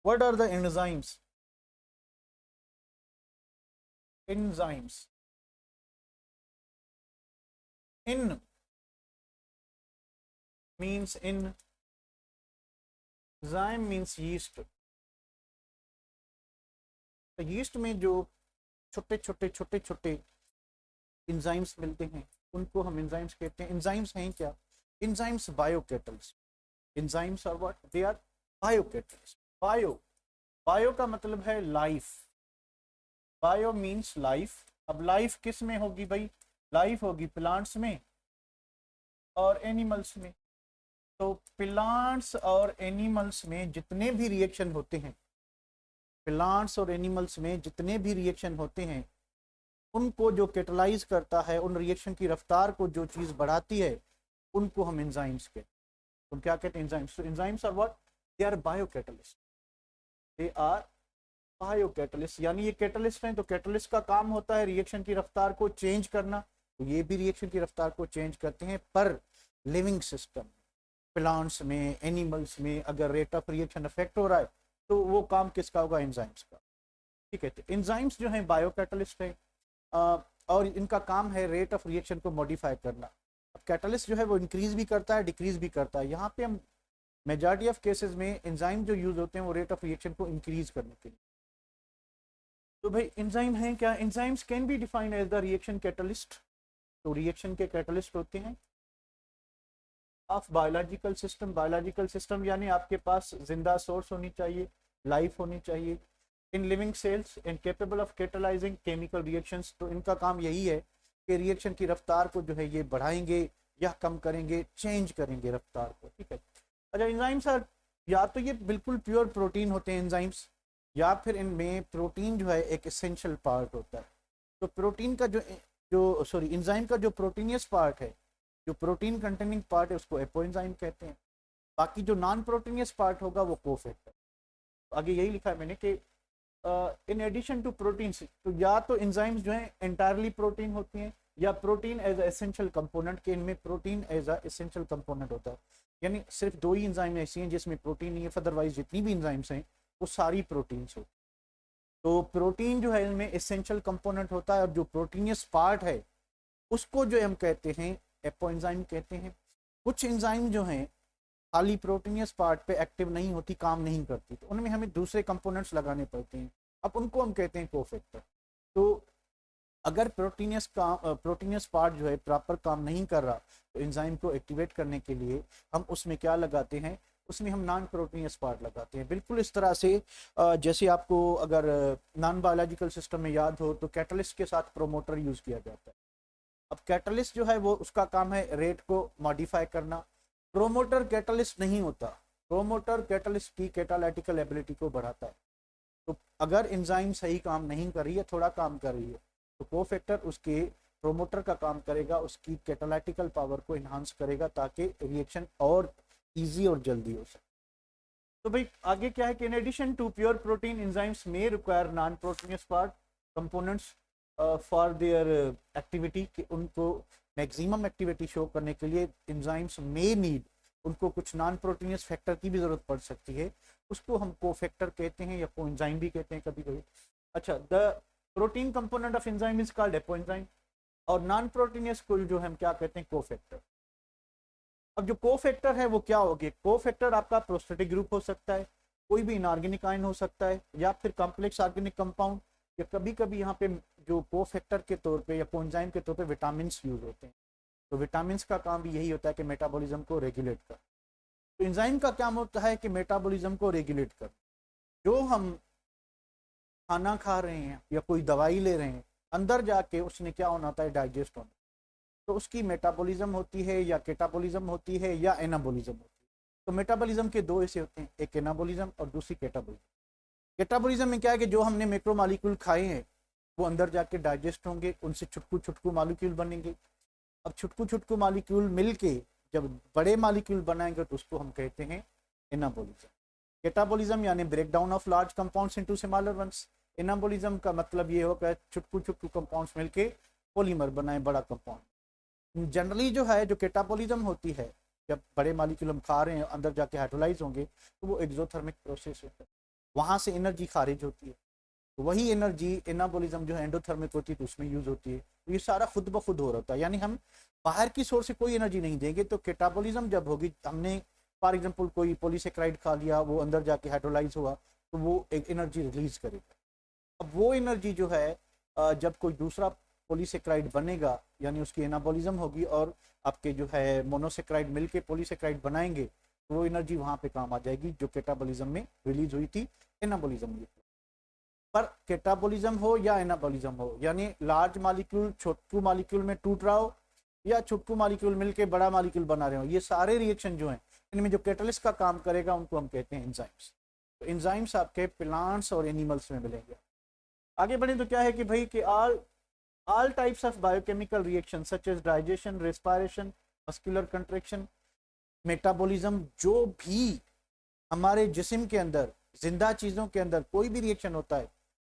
What are the enzymes? Enzymes. In means in, enzyme means yeast. तो yeast में जो छोटे छोटे छोटे छोटे enzymes मिलते हैं उनको हम enzymes कहते हैं. enzymes हैं क्या? enzymes biocatalysts. enzymes are what? They are biocatalysts. bio का मतलब है life. bio means life. अब life किस में होगी भाई? life होगी plants में और animals में. तो प्लांट्स और एनिमल्स में जितने भी रिएक्शन होते हैं, प्लांट्स और एनिमल्स में जितने भी रिएक्शन होते हैं, उनको जो कैटलाइज करता है, उन रिएक्शन की रफ्तार को जो चीज़ बढ़ाती है, उनको हम एंजाइम्स कहते हैं. तो क्या कहते हैं? एंजाइम्स. तो enzymes are what? They are biocatalyst. They are biocatalyst. यानी ये कैटलिस्ट हैं, तो कैटलिस्ट का काम होता है रिएक्शन की रफ्तार को चेंज करना. तो ये भी रिएक्शन की रफ्तार को चेंज करते हैं. पर लिविंग सिस्टम, प्लांट्स में, एनिमल्स में अगर रेट ऑफ रिएक्शन अफेक्ट हो रहा है तो वो काम किसका होगा? एंजाइम्स का. ठीक है. तो एंजाइम्स जो है बायोकैटलिस्ट है और इनका काम है रेट ऑफ रिएक्शन को मॉडिफाई करना. अब कैटलिस्ट जो है वो इंक्रीज भी करता है, डिक्रीज भी करता है. यहाँ पे हम मेजॉरिटी ऑफ केसेस में एंजाइम जो यूज होते हैं वो रेट ऑफ रिएक्शन को इंक्रीज करने के लिए. तो भाई एंजाइम है क्या? Enzymes can be defined as the reaction catalyst. तो रिएक्शन के कैटलिस्ट होते हैं of biological system. Biological system यानी आपके पास जिंदा सोर्स होनी चाहिए, लाइफ होनी चाहिए. In living cells and capable of catalysing chemical reactions. तो इनका काम यही है कि रिएक्शन की रफ्तार को जो है ये बढ़ाएंगे या कम करेंगे, चेंज करेंगे रफ्तार को. ठीक है. अच्छा, एंजाइम्स आर, या तो ये बिल्कुल प्योर प्रोटीन होते हैं एंजाइम्स, या फिर इनमें प्रोटीन जो है एक एसेंशियल पार्ट होता है. तो प्रोटीन का जो सॉरी एंजाइम का जो प्रोटीनियस पार्ट है, जो प्रोटीन कंटेनिंग पार्ट है, उसको एपोएंजाइम कहते हैं. बाकी जो नॉन प्रोटीनियस पार्ट होगा वो कोफैक्टर. आगे यही लिखा है मैंने कि इन एडिशन टू प्रोटीन्स. तो या तो एंजाइम्स जो है एंटायरली प्रोटीन होती हैं, या प्रोटीन एज एसेंशियल कंपोनेंट, के इनमें प्रोटीन एज एसेंशियल कंपोनेंट होता है. यानी सिर्फ दो ही एंजाइम ऐसी हैं जिसमें प्रोटीन नहीं है, अदरवाइज जितनी भी एंजाइम्स हैं वो सारी प्रोटीन्स होती. तो प्रोटीन जो है इनमें एसेंशियल कंपोनेंट होता है, और जो प्रोटीनियस पार्ट है उसको जो हम कहते हैं एपोएंजाइम कहते हैं. कुछ एंजाइम जो हैं खाली प्रोटीनियस पार्ट पे एक्टिव नहीं होती, काम नहीं करती, तो उनमें हमें दूसरे कंपोनेंट्स लगाने पड़ते हैं. अब उनको हम कहते हैं कोफैक्टर. तो अगर प्रोटीनियस पार्ट जो है प्रॉपर काम नहीं कर रहा, तो एंजाइम को एक्टिवेट करने के लिए हम उसमें क्या लगाते हैं? उसमें हम नॉन प्रोटीनियस पार्ट लगाते हैं. बिल्कुल इस तरह से जैसे आपको अगर नॉन बायोलॉजिकल सिस्टम में याद हो तो कैटलिस्ट के साथ प्रोमोटर यूज किया जाता है. अब कैटलिस्ट जो है वो उसका काम है रेट को मॉडिफाई करना. प्रोमोटर कैटलिस्ट नहीं होता. प्रोमोटर कैटलिस्ट की कैटालिटिकल एबिलिटी को बढ़ाता है. तो अगर एंजाइम सही काम नहीं कर रही है, थोड़ा काम कर रही है, तो कोफैक्टर उसके प्रोमोटर का काम करेगा, उसकी कैटालिटिकल पावर को इन्हांस करेगा ताकि रिएक्शन और इजी और जल्दी हो सके. तो भाई आगे क्या है कि in addition to pure protein enzymes में require non proteinaceous part components for their activity. कि उनको मैक्सिमम एक्टिविटी शो करने के लिए एंजाइम्स में नीड, उनको कुछ नॉन प्रोटीनियस फैक्टर की भी जरूरत पड़ सकती है. उसको हम कोफैक्टर कहते हैं या कोएंजाइम भी कहते हैं कभी कभी. अच्छा, the protein component of enzyme is called apoenzyme, और नॉन प्रोटीनियस को जो हम क्या कहते हैं? कोफैक्टर. अब जो कोफैक्टर है वो क्या होगी? कोफैक्टर आपका प्रोस्टेटिक ग्रुप हो सकता है, कोई भी इनऑर्गेनिक आयन हो सकता है, या फिर कॉम्प्लेक्स ऑर्गेनिक कंपाउंड, या कभी कभी यहाँ पे जो कोफैक्टर के तौर पे या कोएंजाइम के तौर पे विटामिन यूज होते हैं. तो विटामिन का काम भी यही होता है कि मेटाबॉलिज्म को रेगुलेट कर. तो एंजाइम का क्या होता है कि मेटाबॉलिज्म को रेगुलेट कर. जो हम खाना खा रहे हैं या कोई दवाई ले रहे हैं, अंदर जाके उसने क्या होना होता है? डाइजेस्ट होना. तो उसकी मेटाबॉलिज्म होती है या कैटाबॉलिज्म होती है या एनाबॉलिज्म होती है. तो मेटाबॉलिज्म के दो हिस्से होते हैं, एक एनाबॉलिज्म और दूसरी कैटाबॉलिज्म. कैटाबॉलिज्म में क्या है कि जो हमने मैक्रो मॉलिक्यूल खाए हैं वो अंदर जाके डाइजेस्ट होंगे, उनसे छुटकू छुटकू मॉलिक्यूल बनेंगे. अब छुटकू छुटकू मॉलिक्यूल मिलके जब बड़े मॉलिक्यूल बनाएंगे तो उसको हम कहते हैं एनाबॉलिज्म. कैटाबॉलिज्म यानी break down of large compounds into smaller ones. Anabolism का मतलब ये होगा छुटकू छुटकू कंपाउंड्स मिलके पॉलीमर बनाए बड़ा कंपाउंड. जनरली जो है जो कैटाबॉलिज्म होती है, जब बड़े मॉलिक्यूल हम खा रहे हैं अंदर जाके हाइड्रोलाइज होंगे, तो वो एक्सोथर्मिक प्रोसेस होता है. वहाँ से एनर्जी खारिज होती है, तो वही एनर्जी एनाबोलिज्म जो है एंडोथर्मिक होती है तो उसमें यूज होती है। तो ये सारा खुद ब खुद हो रहा है, यानी हम बाहर की सोर्स से कोई एनर्जी नहीं देंगे। तो कैटाबोलिज्म जब होगी, हमने फॉर एग्जांपल कोई पॉलीसेक्राइड खा लिया, वो अंदर जाके हाइड्रोलाइज हुआ तो वो एक एनर्जी रिलीज करेगा। अब वो एनर्जी जो है जब कोई दूसरा पॉलीसेक्राइड बनेगा, यानी उसकी एनाबोलिज्म होगी और आपके जो है मोनोसेक्राइड मिलके पॉलीसेक्राइड बनाएंगे, तो वो एनर्जी वहाँ पे काम आ जाएगी जो कैटाबोलिज्म में रिलीज हुई थी एनाबोलिज्म में। पर कैटाबोलिज्म हो या एनाबोलिज्म हो, यानी लार्ज मॉलिक्यूल छोटू मॉलिक्यूल में टूट रहा हो या छोटू मॉलिक्यूल मिलके बड़ा मॉलिक्यूल बना रहे हो, ये सारे रिएक्शन जो हैं इनमें जो कैटलिस्ट का काम करेगा उनको हम कहते हैं एंजाइम्स। तो एंजाइम्स आपके प्लांट्स और एनिमल्स में मिलेंगे। आगे बढ़े तो क्या है कि भाई कि all types of biochemical reactions such as digestion, respiration, muscular contraction, metabolism, जो भी हमारे जिस्म के अंदर जिंदा चीजों के अंदर कोई भी रिएक्शन होता है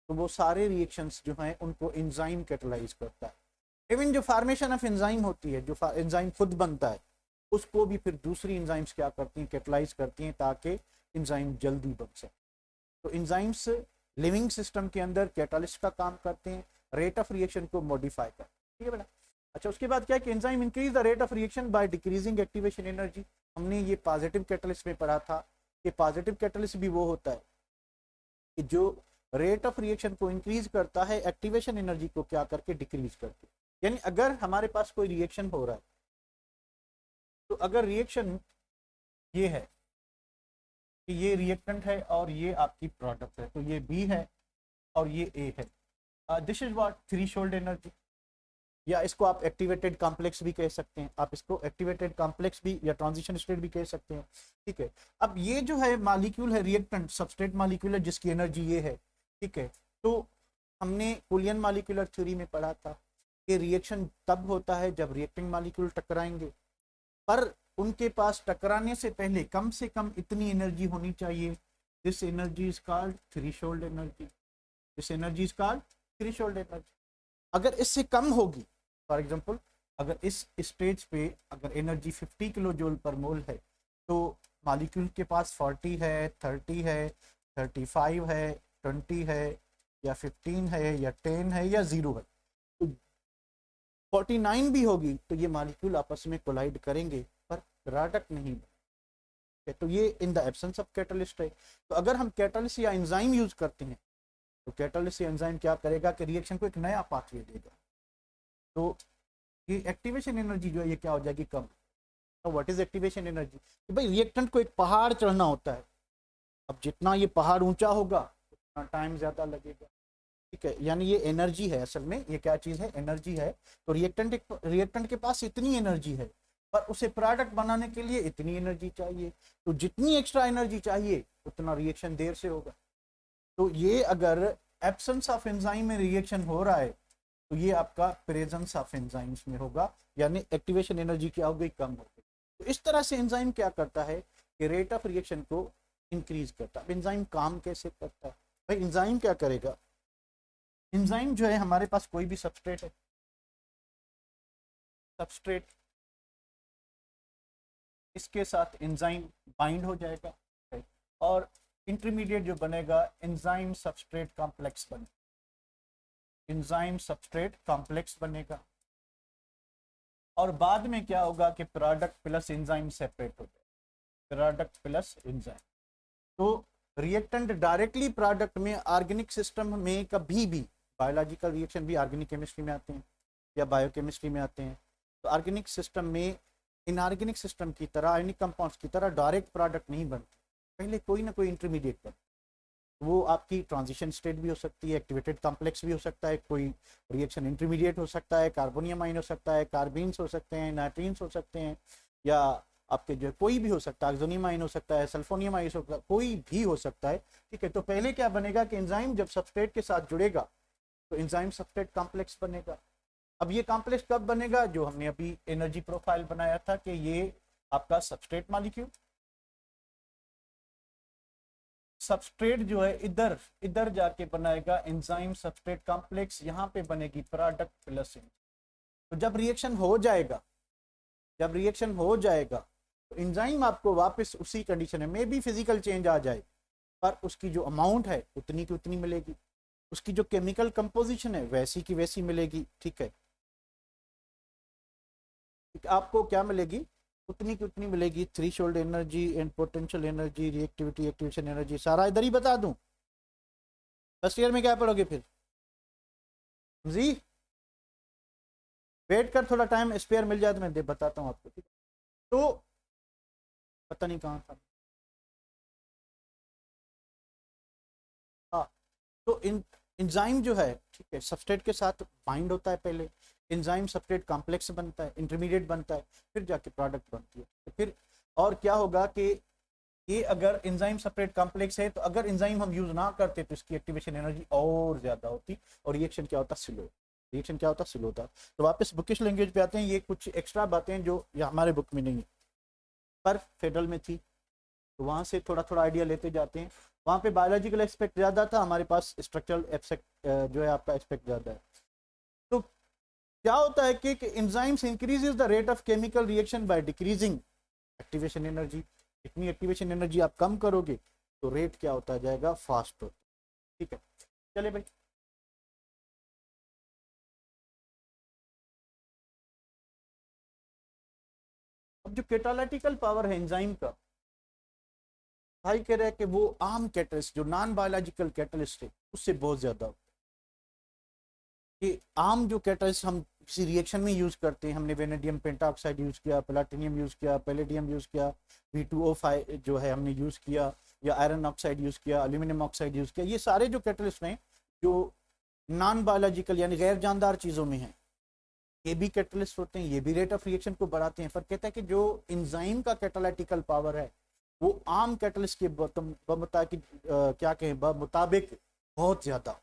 तो वो सारे रिएक्शंस जो हैं उनको एंजाइम कैटलाइज करता है। इवन जो फार्मेशन ऑफ एंजाइम होती है, जो एंजाइम खुद बनता है, उसको भी फिर दूसरी एंजाइम्स क्या करती हैं, कैटलाइज करती हैं ताकि एंजाइम जल्दी बन सके। तो एंजाइम्स लिविंग सिस्टम के अंदर कैटालिस्ट का काम करते हैं, रेट ऑफ रिएक्शन को मॉडिफाई कर, ठीक है बेटा। अच्छा, उसके बाद क्या है कि enzyme increase the rate of reaction by decreasing activation energy. हमने ये पॉजिटिव कैटलिस्ट में पढ़ा था कि पॉजिटिव कैटलिस्ट भी वो होता है कि जो रेट ऑफ रिएक्शन को इंक्रीज करता है, एक्टिवेशन एनर्जी को क्या करके डिक्रीज करके। यानी अगर हमारे पास कोई रिएक्शन हो रहा है तो अगर रिएक्शन ये है कि ये रिएक्टेंट है और ये आपकी प्रोडक्ट है, तो ये बी है और ये ए है, this is what threshold energy, या इसको आप एक्टिवेटेड कॉम्प्लेक्स भी कह सकते हैं, आप इसको एक्टिवेटेड कॉम्प्लेक्स भी या ट्रांजिशन स्टेट भी कह सकते हैं, ठीक है। अब ये जो है मॉलिक्यूल है रिएक्टेंट सबस्ट्रेट मॉलिक्यूल है जिसकी एनर्जी ये है, ठीक है। तो हमने कुलियन मॉलिक्यूलर थ्योरी में पढ़ा था कि रिएक्शन तब होता है जब रिएक्टिंग मॉलिक्यूल टकराएंगे, पर उनके पास टकराने से पहले कम से कम इतनी एनर्जी होनी चाहिए, this energy is called threshold energy, this energy is called threshold energy. अगर इससे कम होगी, फॉर एग्जांपल अगर इस स्टेज पे अगर एनर्जी 50 किलो जूल पर मोल है तो मॉलिक्यूल के पास 40 है, 30 है, 35 है, 20 है या 15 है या 10 है या 0 है, तो 49 भी होगी तो ये मॉलिक्यूल आपस में कोलाइड करेंगे पर प्रोडक्ट नहीं बनेगा। तो ये in the absence of catalyst है। तो अगर हम कैटलिस्ट या एंजाइम यूज करते हैं तो कैटलिस्ट या एंजाइम क्या करेगा कि रिएक्शन को एक नया पाथवे देगा, तो ये एक्टिवेशन एनर्जी जो है ये क्या हो जाएगी, कम। तो व्हाट इज एक्टिवेशन एनर्जी, कि भाई रिएक्टेंट को एक पहाड़ चढ़ना होता है, अब जितना ये पहाड़ ऊंचा होगा उतना टाइम ज्यादा लगेगा, ठीक है। यानी ये एनर्जी है, असल में ये क्या चीज है, एनर्जी है। तो रिएक्टेंट के पास इतनी एनर्जी है पर उसे प्रोडक्ट बनाने के लिए इतनी एनर्जी चाहिए, तो जितनी एक्स्ट्रा एनर्जी चाहिए उतना रिएक्शन देर से होगा। तो ये अगर एब्सेंस ऑफ एंजाइम में रिएक्शन हो रहा है तो ये आपका प्रेजेंस ऑफ एंजाइम्स में होगा, यानी एक्टिवेशन एनर्जी क्या हो गई, कम हो गई। तो इस तरह से एंजाइम क्या करता है कि रेट ऑफ रिएक्शन को इंक्रीज करता है। एंजाइम काम कैसे करता है भाई, एंजाइम क्या करेगा, एंजाइम जो है हमारे पास कोई भी सबस्ट्रेट है, सबस्ट्रेट इसके साथ एंजाइम बाइंड हो जाएगा और इंटरमीडिएट जो बनेगा एंजाइम सबस्ट्रेट कॉम्प्लेक्स बनेगा, एंजाइम सबस्ट्रेट कॉम्प्लेक्स बनेगा और बाद में क्या होगा कि प्रोडक्ट प्लस एंजाइम सेपरेट हो जाएगा, प्रोडक्ट प्लस एंजाइम। तो रिएक्टेंट डायरेक्टली प्रोडक्ट में ऑर्गेनिक सिस्टम में कभी भी, बायोलॉजिकल रिएक्शन भी ऑर्गेनिक केमिस्ट्री में आते हैं या बायोकेमिस्ट्री में आते हैं, तो ऑर्गेनिक सिस्टम में इनऑर्गेनिक सिस्टम की तरह आयनिक कंपाउंड्स की तरह डायरेक्ट प्रोडक्ट नहीं बनते, पहले कोई ना कोई इंटरमीडिएट बनता, वो आपकी ट्रांजिशन स्टेट भी हो सकती है, एक्टिवेटेड कॉम्प्लेक्स भी हो सकता है, कोई रिएक्शन इंटरमीडिएट हो सकता है, कार्बोनियम आयन हो सकता है, कार्बीन्स हो सकते हैं, नाइट्रीन्स हो सकते हैं, या आपके जो कोई भी हो सकता है, ऑक्सोनियम आयन हो सकता है, सल्फोनियम आयन हो सकता है, कोई भी हो सकता है, ठीक है। तो पहले क्या बनेगा कि एंजाइम जब सबस्ट्रेट के साथ जुड़ेगा तो एंजाइम सबस्ट्रेट कॉम्प्लेक्स बनेगा। अब ये कॉम्प्लेक्स कब बनेगा, जो हमने अभी एनर्जी प्रोफाइल बनाया था कि ये आपका सबस्ट्रेट मॉलिक्यूल, सबस्ट्रेट जो है इधर इधर जाके बनाएगा एंजाइम सबस्ट्रेट कॉम्प्लेक्स, यहाँ पे बनेगी प्रोडक्ट प्लस एंजाइम। तो जब रिएक्शन हो जाएगा, जब रिएक्शन हो जाएगा तो एंजाइम आपको वापस उसी कंडीशन में, मे भी फिजिकल चेंज आ जाए, पर उसकी जो अमाउंट है उतनी की उतनी मिलेगी, उसकी जो केमिकल कंपोजिशन है वैसी की वैसी मिलेगी। ठीक है, आपको क्या मिलेगी, उतनी की उतनी मिलेगी। Threshold energy and potential energy, reactivity, activation energy, सारा इधर ही बता दूं। फर्स्ट ईयर में क्या पढ़ोगे फिर जी? वेट कर, थोड़ा टाइम स्पेयर मिल जाए तो मैं दे बताता हूँ आपको। ठीक है, तो पता नहीं कहाँ था। हाँ, तो इंजाइम जो है, ठीक है, सबस्ट्रेट के साथ बाइंड होता है पहले, इंजाइम सबस्ट्रेट कॉम्प्लेक्स बनता है, इंटरमीडिएट बनता है, फिर जाके प्रोडक्ट बनती है। तो फिर और क्या होगा कि ये अगर इंजाइम सेपरेट कॉम्प्लेक्स है तो अगर इंजाइम हम यूज ना करते तो इसकी एक्टिवेशन एनर्जी और ज्यादा होती और रिएक्शन क्या होता, स्लो। रिएक्शन क्या होता, स्लो होता। तो वापस बुकिश लैंग्वेज पे आते हैं, ये कुछ एक्स्ट्रा बातें जो ये हमारे बुक में नहीं है पर फेडरल में थी, तो वहां से थोड़ा थोड़ा आइडिया लेते जाते हैं। वहां पे बायोलॉजिकल एस्पेक्ट ज्यादा था, हमारे पास स्ट्रक्चरल एस्पेक्ट जो है आपका एस्पेक्ट ज्यादा है। तो क्या होता है कि enzymes increases the rate of chemical reaction by decreasing activation energy. इतनी एक्टिवेशन एनर्जी आप कम करोगे तो रेट क्या होता जाएगा, फास्ट होता। ठीक है, चले भाई। अब जो कैटालिटिकल पावर है एंजाइम का, भाई कह रहे हैं कि वो आम कैटलिस्ट जो नॉन बायोलॉजिकल कैटलिस्ट है उससे बहुत ज्यादा होता है। कि आम जो कैटलिस्ट हम किसी रिएक्शन में यूज करते हैं, हमने वेनेडियम पेंटाऑक्साइड यूज किया, प्लेटिनियम यूज किया, पैलेडियम यूज किया, V2O5 जो है हमने यूज किया, या आयरन ऑक्साइड यूज किया, एल्यूमिनियम ऑक्साइड यूज किया, ये सारे जो कैटलिस्ट हैं जो नॉन बायोलॉजिकल यानी गैर जानदार चीजों में हैं, ये भी कैटलिस्ट होते हैं, ये भी रेट ऑफ रिएक्शन को बढ़ाते हैं। पर कहता है कि जो इंजाइम का कैटालिटिकल पावर है वो आम कैटलिस्ट के क्या कहें मुताबिक बहुत ज्यादा।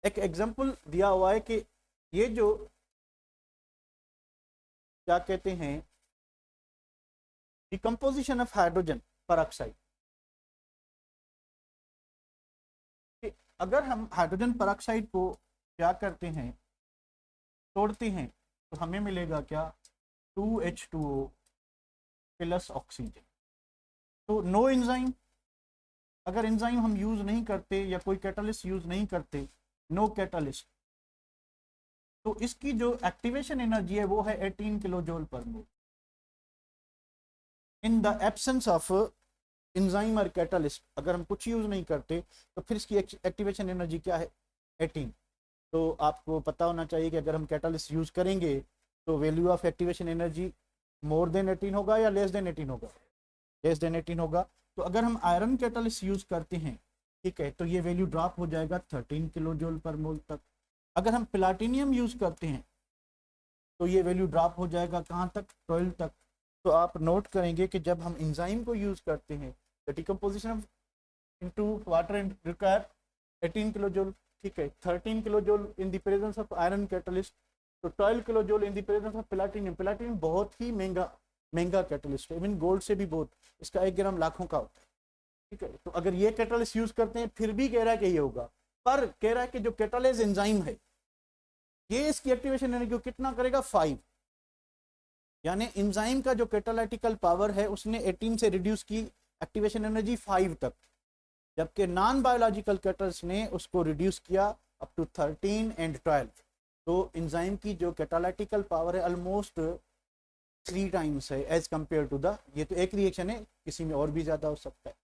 एक एग्जांपल दिया हुआ है कि ये जो क्या कहते हैं डिकम्पोजिशन ऑफ हाइड्रोजन पेरोक्साइड, अगर हम हाइड्रोजन पेरोक्साइड को क्या करते हैं, तोड़ते हैं, तो हमें मिलेगा क्या, 2H2O प्लस ऑक्सीजन। तो नो एंजाइम, अगर एंजाइम हम यूज नहीं करते या कोई कैटलिस्ट यूज नहीं करते, नो कैटलिस्ट, तो इसकी जो एक्टिवेशन एनर्जी है वो है 18 किलो जूल पर मोल। In the absence of enzyme और कैटलिस्ट, अगर हम कुछ यूज नहीं करते तो फिर इसकी एक्टिवेशन एनर्जी क्या है, 18। तो आपको पता होना चाहिए कि अगर हम कैटलिस्ट यूज करेंगे तो value of activation energy more than 18 होगा या लेस देन 18 होगा, लेस देन 18 होगा। तो अगर हम आयरन कैटलिस्ट यूज करते हैं, ठीक है, तो ये वैल्यू ड्रॉप हो जाएगा 13 किलो जूल पर मोल तक। अगर हम प्लाटिनियम यूज करते हैं तो ये वैल्यू ड्रॉप हो जाएगा कहाँ तक, 12 तक। तो आप नोट करेंगे कि जब हम इंजाइम को यूज करते हैं the decomposition of into water require 18 kilo joule, ठीक है, 13 kilo joule in the presence of iron catalyst, तो 12 kilo joule in the presence of platinum. Platinum बहुत ही महंगा महंगा कैटलिस्ट है, इवन गोल्ड से भी बहुत, इसका 1 ग्राम लाखों का होता है। ठीक है, तो अगर ये कैटलिस्ट यूज करते हैं फिर भी कह रहा है कि ये होगा, पर कह रहा है कि जो कैटालिस एंजाइम है ये इसकी एक्टिवेशन एनर्जी को कितना करेगा, 5। यानी एंजाइम का जो कैटालिटिकल पावर है उसने 18 से रिड्यूस की एक्टिवेशन एनर्जी 5 तक, जबकि नॉन बायोलॉजिकल कैटलिस्ट ने उसको रिड्यूस किया अप टू 13 एंड 12। तो एंजाइम की जो कैटालिटिकल पावर है ऑलमोस्ट 3 टाइम्स है एज कंपेयर टू द, ये तो एक रिएक्शन है, किसी में और भी ज्यादा हो सकता है।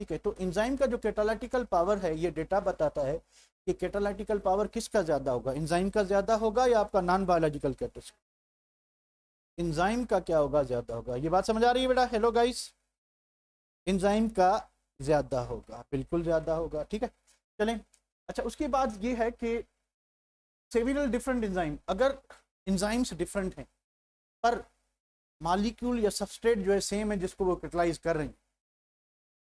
ठीक है, तो एंजाइम का जो कैटालिटिकल पावर है ये डेटा बताता है कि कैटालिटिकल पावर किसका ज्यादा होगा, एंजाइम का ज्यादा होगा या आपका नॉन बायोलॉजिकल कैटलिस्ट, एंजाइम का क्या होगा, ज्यादा होगा। ये बात समझ आ रही है बेटा, हेलो गाइस, एंजाइम का ज्यादा होगा, बिल्कुल ज्यादा होगा। ठीक है, चलें। अच्छा, उसके बाद ये है कि सेवरल डिफरेंट एंजाइम, अगर एंजाइम्स डिफरेंट हैं पर मॉलिक्यूल या सबस्ट्रेट जो है सेम है जिसको वो कैटलाइज कर रहे हैं,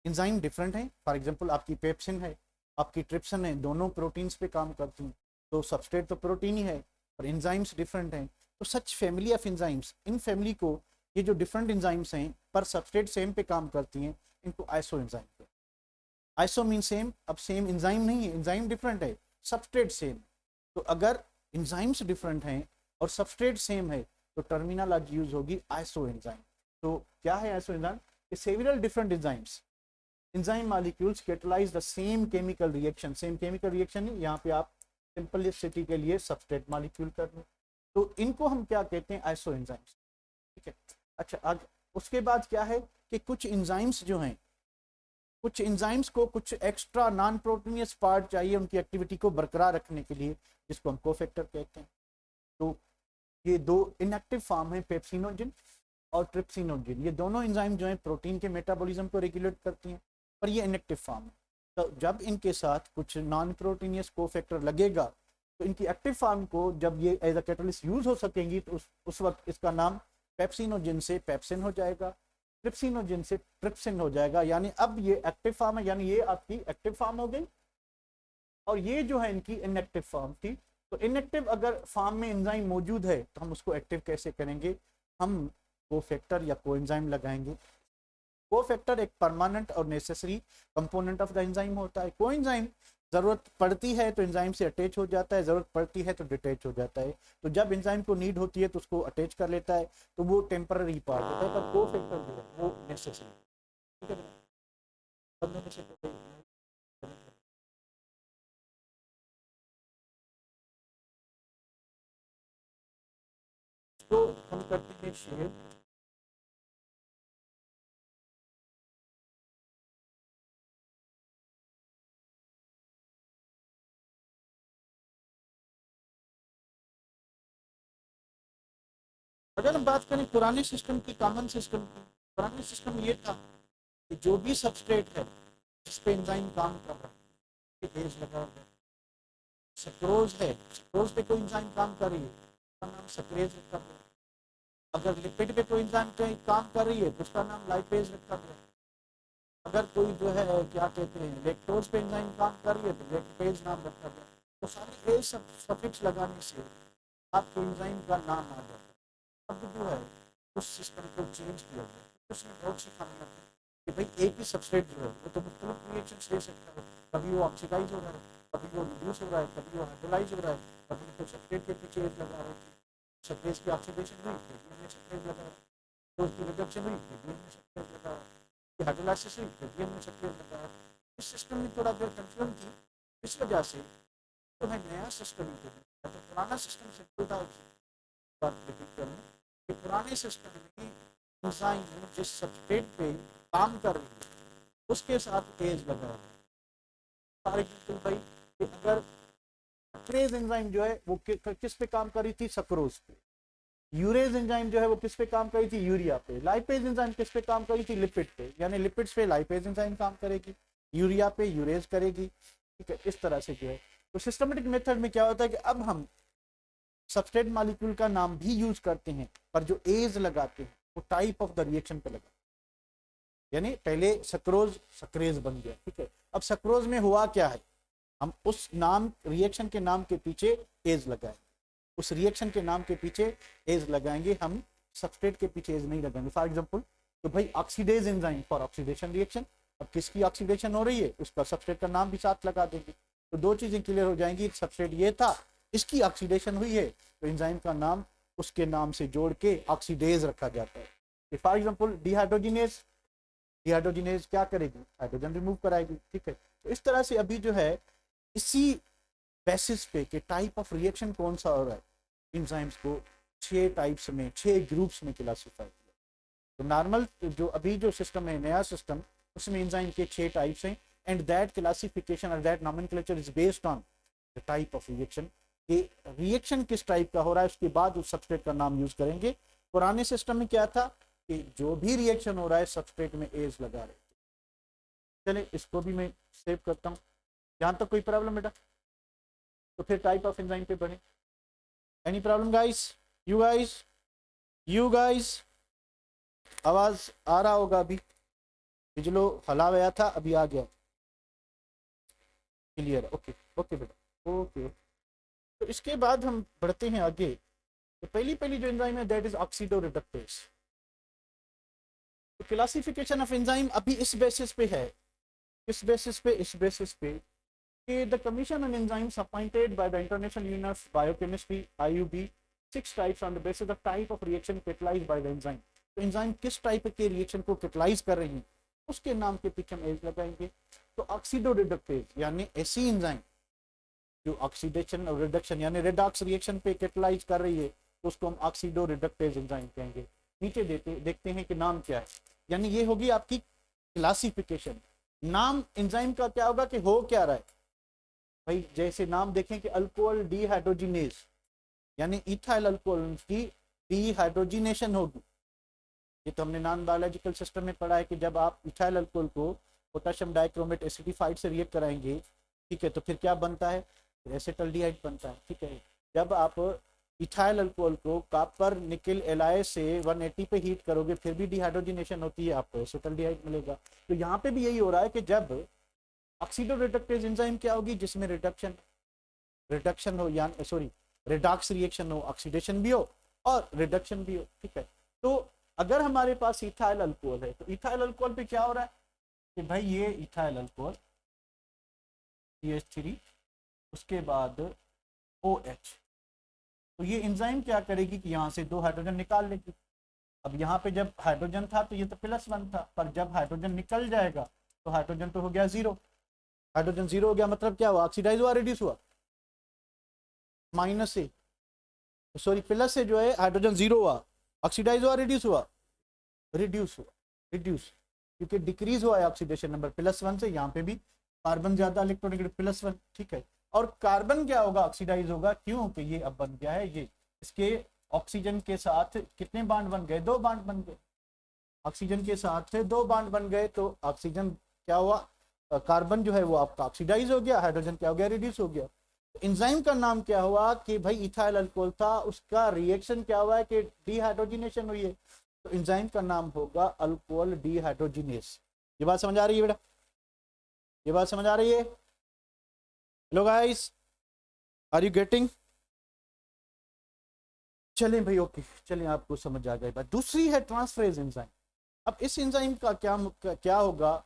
एंजाइम डिफरेंट है। फॉर एग्जांपल आपकी पेप्सिन है, आपकी ट्रिप्सिन है, दोनों प्रोटीन्स पे काम करती हैं, तो सबस्ट्रेट तो प्रोटीन ही है पर एंजाइम्स डिफरेंट हैं। तो सच family of enzymes, in family को, ये जो डिफरेंट एंजाइम्स हैं पर सबस्ट्रेट सेम पे काम करती हैं, इनको आइसो एंजाइम कहते हैं। आइसो मीन सेम, अब सेम एंजाइम नहीं है, एंजाइम डिफरेंट है, सबस्ट्रेट सेम। तो अगर एंजाइम्स डिफरेंट हैं और सबस्ट्रेट सेम है तो टर्मिनोलॉजी यूज होगी आइसो एंजाइम। तो क्या है iso enzyme, several different enzymes enzyme molecules catalyze the same chemical reaction, same chemical reaction नहीं, यहाँ पे आप सिंपलिसिटी के लिए सबस्ट्रेट मॉलिक्यूल कर लो, तो इनको हम क्या कहते हैं, आइसो एंजाइम्स। ठीक है, अच्छा अब उसके बाद क्या है कि कुछ एंजाइम्स जो हैं, कुछ एंजाइम्स को कुछ एक्स्ट्रा नॉन प्रोटीनियस पार्ट चाहिए उनकी एक्टिविटी को बरकरार रखने के लिए, जिसको हम कोफैक्टर कहते हैं। तो ये दो इनएक्टिव फॉर्म है, पेप्सिनोजिन और ट्रिप्सिनोजिन। ये दोनों एंजाइम जो है प्रोटीन के मेटाबॉलिज्म को रेगुलेट करती हैं, पर ये इनएक्टिव फॉर्म है। तो जब इनके साथ कुछ नॉन प्रोटीनियस कोफैक्टर लगेगा तो इनकी एक्टिव फॉर्म को जब ये एज अ कैटलिस्ट यूज हो सकेंगी तो उस वक्त इसका नाम पेप्सिनोजिन से पेप्सिन हो जाएगा, ट्रिप्सिनोजिन से ट्रिप्सिन हो जाएगा। यानी अब ये एक्टिव फॉर्म है, यानी ये आपकी एक्टिव फॉर्म हो गई और ये जो है इनकी इनएक्टिव फॉर्म थी। तो इनएक्टिव अगर फॉर्म में एंजाइम मौजूद है तो हम उसको एक्टिव कैसे करेंगे, हम कोफैक्टर या कोएंजाइम लगाएंगे। कोफैक्टर एक परमानेंट और necessary component of the enzyme होता है। कोएंजाइम जरूरत पड़ती है तो एंजाइम से अटैच हो जाता है, जरूरत पड़ती है तो डिटैच हो जाता है। तो जब एंजाइम को नीड होती है तो उसको अटैच कर लेता है, तो वो टेम्पररी पार्ट होता है, पर कोफैक्टर जो है वो नेसेसरी। ठीक है, तो हम करते हैं शेयर। अगर हम बात करें पुराने सिस्टम की, कॉमन सिस्टम की, पुराने सिस्टम ये था कि जो भी सबस्ट्रेट है जिस पे एंजाइम काम कर रहा है, बेस लगा हुआ है, सक्रोज है, सक्रोज पे कोई एंजाइम काम कर रही है, उसका नाम सक्रेज रखा गया। अगर लिपिड पे कोई एंजाइम काम कर रही है तो उसका नाम लाइपेज रखा गया। अगर कोई जो है क्या कहते हैं लेक्टोज पे एंजाइम काम कर रही है तो लेक्टेज नाम रखा गया। तो सारे ए सफिक्स लगाने से आपको एंजाइम का नाम आ जाता है। अब जो है उस सिस्टम को चेंज किया गया, उसमें बहुत सी खामियां थी कि भाई एक ही सबस्ट्रेट जो है वो तो मुख्तलिफ रिएक्शन ले सकता है, कभी वो ऑक्सीडाइज हो रहा है, कभी वो रिड्यूस हो रहा है, कभी वो हाइड्रोलाइज हो रहा है, कभी तो सबस्ट्रेट के पीछे एज लगा रहा है, सबस्ट्रेट की ऑक्सीडेशन हुई फिर भी हमने सबस्ट्रेट लगा है, तो उसकी रिडक्शन हुई फिर भी हमने सबस्ट्रेट लगा है, हाइड्रोलाइसिस हुई फिर भी हमने सबस्ट्रेट लगा है। इस सिस्टम में थोड़ा देर कंफ्यूजन थी, इस वजह से तो है नया सिस्टम तो पुराना सिस्टम सिंपल था। बात रिपीट कर लूँ कि पुराने सिस्टम में एंजाइम जिस सबस्ट्रेट पे काम कर रही है उसके साथ एज लगा रहा है। फॉर एग्जाम्पल भाई अगर सक्रेज एंजाइम जो है वो किस पे काम कर रही थी, सक्रोज पे। यूरेज एंजाइम जो है वो किस पे काम कर रही थी, यूरिया पे। लाइपेज एंजाइम किस पे काम कर रही थी, लिपिड पे। यानी लिपिड्स पे लाइपेज एंजाइम काम करेगी, यूरिया पे यूरेज करेगी। ठीक है, इस तरह से जो है तो सिस्टमेटिक मेथड में क्या होता है कि अब हम सबस्ट्रेट मॉलिक्यूल का नाम भी यूज करते हैं, पर जो एज लगाते हैं वो टाइप ऑफ द रिएक्शन पे लगा। यानी पहले सक्रोज सक्रेज बन गया। ठीक है, अब सक्रोज में हुआ क्या है, हम उस नाम रिएक्शन के नाम के पीछे एज लगाएंगे, उस रिएक्शन के नाम के पीछे एज लगाएंगे, हम सबस्ट्रेट के पीछे एज नहीं लगाएंगे। फॉर एग्जांपल तो भाई oxidase enzyme for oxidation reaction, अब किसकी ऑक्सीडेशन हो रही है उसका सबस्ट्रेट का नाम भी साथ लगा देंगे, तो दो चीजें क्लियर हो जाएंगी। सबस्ट्रेट ये था, इसकी ऑक्सीडेशन हुई है, तो एंजाइम का नाम उसके नाम से जोड़ के ऑक्सीडेज रखा जाता है। फॉर एग्जाम्पल डिहाइड्रोजिनेज, डिहाइड्रोजिनेज क्या करेगी, हाइड्रोजन रिमूव कराएगी। ठीक है, तो इस तरह से अभी जो है इसी बेसिस पे कि टाइप ऑफ रिएक्शन कौन सा हो रहा है, एंजाइम्स को 6 टाइप्स में, 6 ग्रुप्स में क्लासिफाई किया। तो नॉर्मल जो अभी जो सिस्टम है, नया सिस्टम, उसमें एंजाइम के 6 टाइप्स हैं एंड दैट क्लासिफिकेशन और that nomenclature is based on the type of reaction, कि रिएक्शन किस टाइप का हो रहा है उसके बाद उस सबस्ट्रेट का नाम यूज करेंगे। पुराने सिस्टम में क्या था कि जो भी रिएक्शन हो रहा है सबस्ट्रेट में एज लगा रहे थे। चले इसको भी मैं सेव करता हूँ, यहाँ तक कोई प्रॉब्लम बेटा? तो फिर टाइप ऑफ एंजाइम पे बने, any problem guys? You guys आवाज आ रहा होगा, अभी बिजलो हला गया था अभी आ गया, क्लियर? ओके ओके बेटा, ओके। तो इसके बाद हम बढ़ते हैं आगे। तो पहली जो एंजाइम है दैट इज ऑक्सीडो रिडक्टेज। तो क्लासिफिकेशन ऑफ एंजाइम अभी इस बेसिस पे है, इस बेसिस पे कि the Commission on Enzymes appointed by the International Union of Biochemistry IUB 6 types on the basis of type of reaction catalyzed by the enzyme। तो enzyme किस टाइप के रिएक्शन को कैटलाइज कर रही हैं उसके नाम के पीछे हम एज लगाएंगे। तो ऑक्सीडो रिडक्टेज यानी ऐसी एंजाइम जो ऑक्सीडेशन और रिडक्शन यानी रेडॉक्स रिएक्शन पे कैटलाइज कर रही है, तो उसको हम ऑक्सीडो रिडक्टेज एंजाइम कहेंगे। नीचे देखते हैं कि नाम क्या है, यानी ये होगी आपकी क्लासिफिकेशन। नाम एंजाइम का क्या होगा कि हो क्या रहा है भाई, जैसे नाम देखें कि अल्कोहल डीहाइड्रोजिनेज यानी इथाइल अल्कोहल की डीहाइड्रोजिनेशन होगी। ये तो हमने नॉन बायोलॉजिकल सिस्टम में पढ़ा है कि जब आप इथाइल अल्कोहल को पोटेशियम डाइक्रोमेट एसिडिफाइड से रिएक्ट कराएंगे, ठीक है, तो फिर क्या बनता है, एसिटल्डिहाइड बनता है। ठीक है, जब आप इथाइल अल्कोहल को कॉपर निकल एलॉय से 180 पे हीट करोगे फिर भी डिहाइड्रोजिनेशन होती है, आपको एसिटल्डिहाइड मिलेगा। तो यहाँ पे भी यही हो रहा है कि जब ऑक्सीडो रिडक्टेज एंजाइम क्या होगी, जिसमें रिडक्शन हो या सॉरी रिडॉक्स रिएक्शन हो, ऑक्सीडेशन भी हो और रिडक्शन भी हो। ठीक है, तो अगर हमारे पास इथाइल अल्कोहल है तो इथाइल अल्कोहल पे क्या हो रहा है कि भाई ये इथाइल अल्कोहल CH3 उसके बाद OH, तो ये एंजाइम क्या करेगी कि यहाँ से 2 हाइड्रोजन निकाल लेगी। अब यहाँ पे जब हाइड्रोजन था तो ये तो +1 था, पर जब हाइड्रोजन निकल जाएगा तो हाइड्रोजन तो हो गया 0। हाइड्रोजन 0 हो गया मतलब क्या हुआ, ऑक्सीडाइज हुआ, रिड्यूस हुआ, माइनस से सॉरी प्लस से जो है हाइड्रोजन 0 हुआ, ऑक्सीडाइज हुआ, रिड्यूस हुआ, रिड्यूस क्योंकि डिक्रीज हुआ है ऑक्सीडेशन नंबर +1 से। यहाँ पे भी कार्बन ज्यादा, इलेक्ट्रोनेगेटिव +1। ठीक है, और कार्बन क्या होगा, ऑक्सीडाइज होगा, क्यों कि ये अब बन गया है, ये इसके ऑक्सीजन के साथ कितने बांड बन गए, 2 बांड बन गए, ऑक्सीजन के साथ 2 बांड बन गए, तो ऑक्सीजन क्या हुआ, कार्बन जो है वो आपका ऑक्सीडाइज हो गया, हाइड्रोजन क्या हो गया, रिड्यूस हो गया। एंजाइम का नाम क्या हुआ कि भाई इथाइल अल्कोहल था, उसका रिएक्शन क्या हुआ है कि डिहाइड्रोजिनेशन हुई है, तो एंजाइम का नाम होगा अल्कोहल डिहाइड्रोजिनेस। ये बात समझ आ रही है बेटा, ये बात समझ आ रही है? Hello guys, are you getting? चलें भाई, ओके, चलें, आपको समझ आ गई बात। दूसरी है ट्रांसफरेज एंजाइम। अब इस एंजाइम का क्या होगा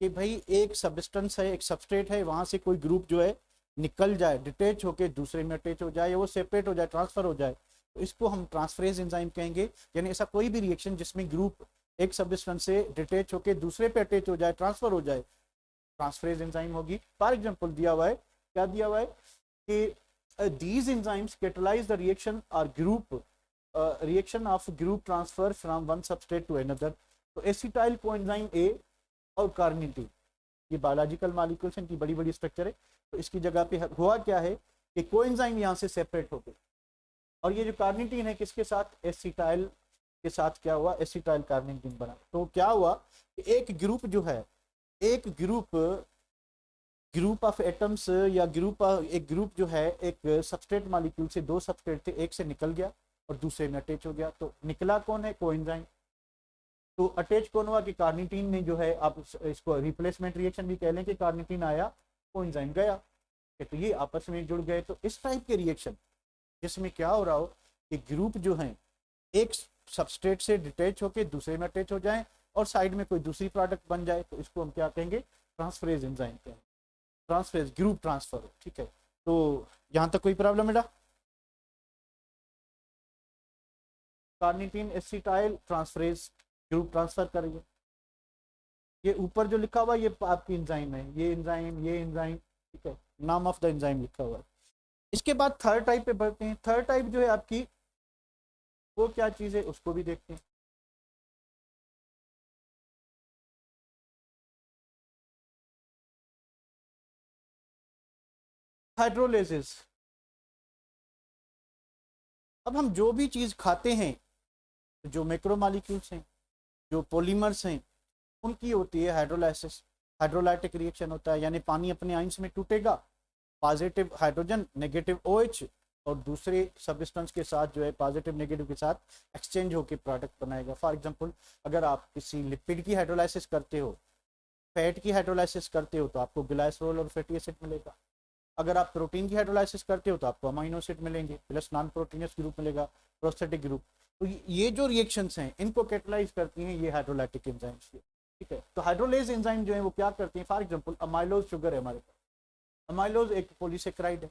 कि भाई एक सब्सटेंस है, एक सबस्ट्रेट है, वहां से कोई ग्रुप जो है निकल जाए, डिटेच होके दूसरे में अटैच हो जाए, या वो सेपरेट हो जाए, ट्रांसफर हो जाए, तो इसको हम ट्रांसफरेज एंजाइम कहेंगे। यानी ऐसा कोई भी रिएक्शन जिसमें ग्रुप एक सब्सटेंस से डिटेच होके दूसरे पे अटैच हो जाए, ट्रांसफर हो जाए, ट्रांसफरेज एंजाइम होगी। फॉर एग्जांपल दिया हुआ है, क्या दिया हुआ है कि these enzymes catalyze the reaction or group reaction of group transfer from one substrate to another। तो एसिटाइल कोएंजाइम A और कार्निटीन, ये बायोलॉजिकल मॉलिक्यूल्स हैं, की बड़ी बड़ी स्ट्रक्चर है, तो इसकी जगह पे हुआ क्या है कि कोएंजाइम यहाँ से सेपरेट हो गए, और ये जो कार्निटीन है किसके साथ, एसिटाइल के साथ क्या हुआ, एसिटाइल कार्निटीन बना। तो क्या हुआ कि एक ग्रुप जो है, एक ग्रुप ऑफ एटम्स या एक ग्रुप जो है एक सबस्ट्रेट मॉलिक्यूल से, 2 सबस्ट्रेट थे, एक से निकल गया और दूसरे में अटैच हो गया, तो निकला कौन है, कोएंजाइम। तो अटैच कौन हुआ कि कार्निटीन ने जो है, आप इसको रिप्लेसमेंट रिएक्शन भी कह लें कि कार्निटीन आया, कोएंजाइम गया, तो ये आपस में जुड़ गए। तो इस टाइप के रिएक्शन जिसमें क्या हो रहा हो कि ग्रुप जो है एक सबस्ट्रेट से डिटैच होकर दूसरे में अटैच हो जाए और साइड में कोई दूसरी प्रोडक्ट बन जाए, तो इसको हम क्या कहेंगे, ट्रांसफरेज एंजाइम कहेंगे, ट्रांसफरेज ग्रुप ट्रांसफर। ठीक है, तो यहां तक कोई प्रॉब्लम बेटा? Carnitine acetyl transferase group transfer करेंगे। ये ऊपर जो लिखा हुआ ये आपकी एंजाइम है, ये एंजाइम, ठीक है, नाम ऑफ द एंजाइम लिखा हुआ है। इसके बाद थर्ड टाइप पे बढ़ते हैं। थर्ड टाइप जो है आपकी वो क्या चीज है उसको भी देखते हैं। हाइड्रोलिसिस। अब हम जो भी चीज खाते हैं, जो मैक्रोमॉलिक्यूल्स हैं, जो पॉलीमर्स हैं, उनकी होती है हाइड्रोलाइसिस, हाइड्रोलाइटिक रिएक्शन होता है, यानी पानी अपने आयंस में टूटेगा, पॉजिटिव हाइड्रोजन नेगेटिव OH और दूसरे सब्सटेंस के साथ जो है पॉजिटिव नेगेटिव के साथ एक्सचेंज होकर प्रोडक्ट बनाएगा। फॉर एग्जांपल अगर आप किसी लिपिड की हाइड्रोलाइसिस करते हो, फैट की हाइड्रोलाइसिस करते हो, तो आपको ग्लाइसरोल और फैटी एसिड मिलेगा। अगर आप प्रोटीन की हाइड्रोलाइसिस करते हो तो आपको अमाइनो एसिड मिलेंगे प्लस नॉन प्रोटीनस ग्रुप मिलेगा, प्रोस्थेटिक ग्रुप। तो ये जो रिएक्शंस हैं इनको कैटलाइज करती हैं ये हाइड्रोलाइटिक एंजाइम्स। ठीक है, तो हाइड्रोलेज एंजाइम जो है वो क्या करते हैं, फॉर एग्जांपल अमाइलोज शुगर है हमारे पास, अमाइलोज एक पॉलीसेक्राइड है।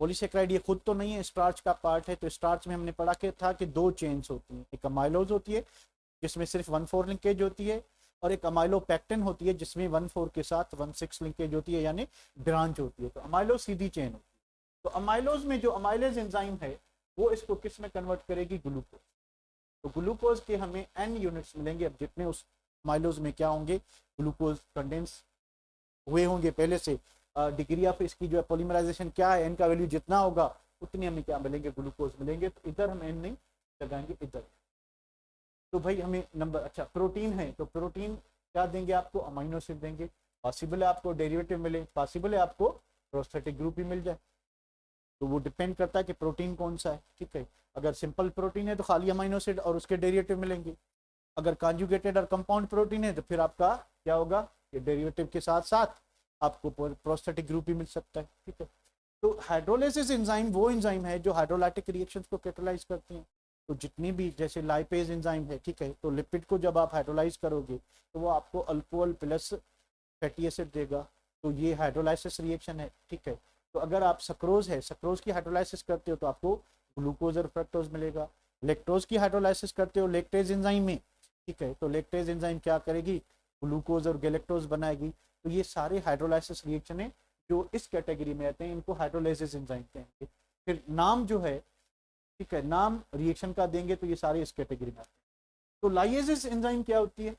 पॉलीसेक्राइड ये खुद तो नहीं है, स्टार्च का पार्ट है। तो स्टार्च में हमने पढ़ा के था कि 2 चेन्स होती हैं, एक अमाइलोज होती है जिसमें सिर्फ 1,4 लिंकेज होती है, और एक अमाइलोपेक्टिन होती है जिसमें 1,4 के साथ 1,6 लिंकेज होती है, यानी ब्रांच होती है। तो अमाइलो सीधी चेन होती है। तो अमाइलोज में जो अमाइलेज एंजाइम है वो इसको किस में कन्वर्ट करेगी, ग्लूकोज। तो ग्लूकोज के हमें n यूनिट्स मिलेंगे। अब जितने उस अमाइलोज में क्या होंगे, ग्लूकोज कंडेंस हुए होंगे पहले से, डिग्री ऑफ इसकी जो है पॉलीमराइजेशन क्या है, n का वैल्यू जितना होगा उतनी हमें क्या मिलेंगे, ग्लूकोज मिलेंगे। तो इधर हम n नहीं लगाएंगे, इधर। तो भाई हमें नंबर, अच्छा प्रोटीन है तो प्रोटीन क्या देंगे आपको, अमीनो एसिड देंगे। पॉसिबल है आपको डेरिवेटिव मिले, पॉसिबल है आपको प्रोस्थेटिक ग्रुप ही मिल जाए। तो वो डिपेंड करता है कि प्रोटीन कौन सा है, ठीक है। अगर सिंपल प्रोटीन है तो खाली अमीनो एसिड और उसके डेरिवेटिव मिलेंगे। अगर कॉन्जुगेटेड और कंपाउंड प्रोटीन है तो फिर आपका क्या होगा, ये डेरिवेटिव के साथ साथ आपको प्रोस्थेटिक ग्रुप ही मिल सकता है, ठीक है। तो हाइड्रोलाइसिस एंजाइम वो एंजाइम है जो हाइड्रोलाइटिक रिएक्शंस को कैटालाइज करते हैं। तो जितनी भी, जैसे लाइपेज एंजाइम है, ठीक है, तो लिपिड को जब आप हाइड्रोलाइज करोगे तो वो आपको अल्कोहल प्लस फैटी एसिड देगा। तो ये हाइड्रोलाइसिस रिएक्शन है, ठीक है। तो अगर आप सक्रोज है, सक्रोज की हाइड्रोलाइसिस करते हो तो आपको ग्लूकोज और फ्रक्टोज मिलेगा। लेक्टोज की हाइड्रोलाइसिस करते हो लेक्टेज एंजाइम में, ठीक है, तो लेक्टेज एंजाइम क्या करेगी, ग्लूकोज और गैलेक्टोज बनाएगी। तो ये सारे हाइड्रोलाइसिस रिएक्शन है जो इस कैटेगरी में आते हैं, इनको हाइड्रोलाइसिस एंजाइम कहेंगे। फिर नाम जो है, ठीक है, नाम रिएक्शन का देंगे तो ये सारे इस कैटेगरी में आते हैं। तो लाइएसिस एंजाइम क्या होती है,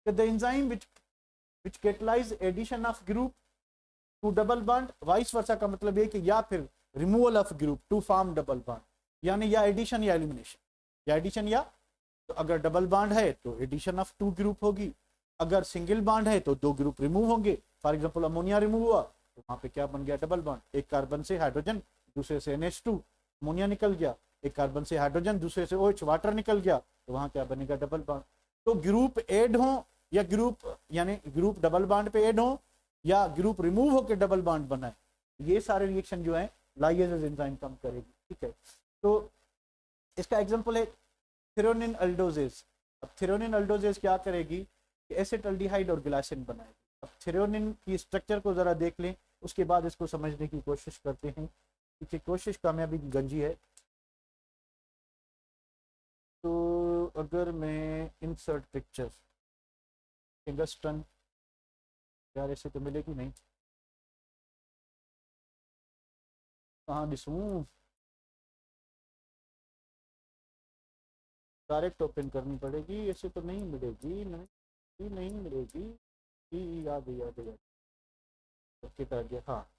the enzyme which catalyze addition of group to double bond, vice versa का मतलब ये कि या फिर removal of group to form double bond, यानी या एडिशन या एलिमिनेशन, या एडिशन या, तो अगर डबल बॉन्ड है तो एडिशन ऑफ 2 ग्रुप होगी, अगर सिंगल बॉन्ड है तो 2 ग्रुप रिमूव होंगे। फॉर एग्जांपल अमोनिया रिमूव हुआ तो वहां पे क्या बन गया, डबल बॉन्ड, एक कार्बन से हाइड्रोजन दूसरे से NH2 अमोनिया निकल गया, एक कार्बन से हाइड्रोजन दूसरे से OH वाटर निकल गया, तो वहां क्या बनेगा, डबल बॉन्ड। तो ग्रुप ऐड हो या ग्रुप, यानी ग्रुप डबल बॉन्ड पे ऐड हो या ग्रुप रिमूव होकर डबल बॉन्ड बनाए, ये सारे रिएक्शन जो है लाइएज एंजाइम कम करेगी, ठीक है। तो इसका एग्जांपल है थ्रेओनिन अल्डोजेज। अब थ्रेओनिन अल्डोजेज क्या करेगी, एसिटाल्डिहाइड और ग्लाइसिन बनाएगी। अब थ्रेओनिन की स्ट्रक्चर को जरा देख लें, उसके बाद इसको समझने की कोशिश करते हैं, क्योंकि कोशिश कामयाबी की गंजी है। तो अगर मैं इंसर्ट पिक्चर, किंगस्टन, यार ऐसे तो मिलेगी नहीं, कहाँ दिसूं, डायरेक्ट ओपन करनी पड़ेगी, ऐसे तो नहीं मिलेगी, नहीं नहीं मिलेगी। याद है, याद है, ओके कर दिया, हाँ।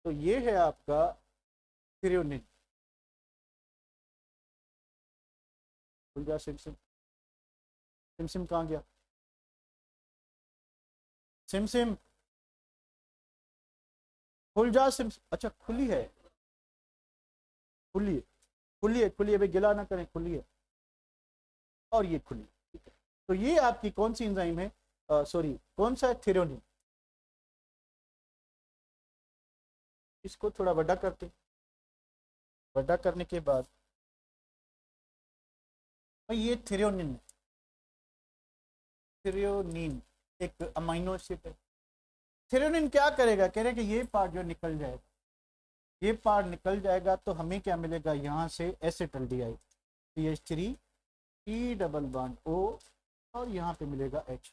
तो ये है आपका थ्रेओनिन। खुल गया सिमसिम, सिमसिम कहाँ गया, सिमसिम खुल जा सिम, अच्छा खुली है, खुली है, खुली है, खुली है भाई, गिला ना करें, खुली है, और ये खुली, ठीक है। तो ये आपकी कौन सी एंजाइम है, सॉरी कौन सा है, थ्रेओनिन। इसको थोड़ा बड़ा करते, बड़ा करने के बाद भाई ये थ्रेओनिन, थ्रेओनिन एक अमीनो एसिड है। थ्रेओनिन क्या करेगा, कह रहे कि ये पार्ट जो निकल जाएगा, ये पार्ट निकल जाएगा तो हमें क्या मिलेगा, यहाँ से acetaldehyde CH3 E double bond O, और यहाँ पे मिलेगा H।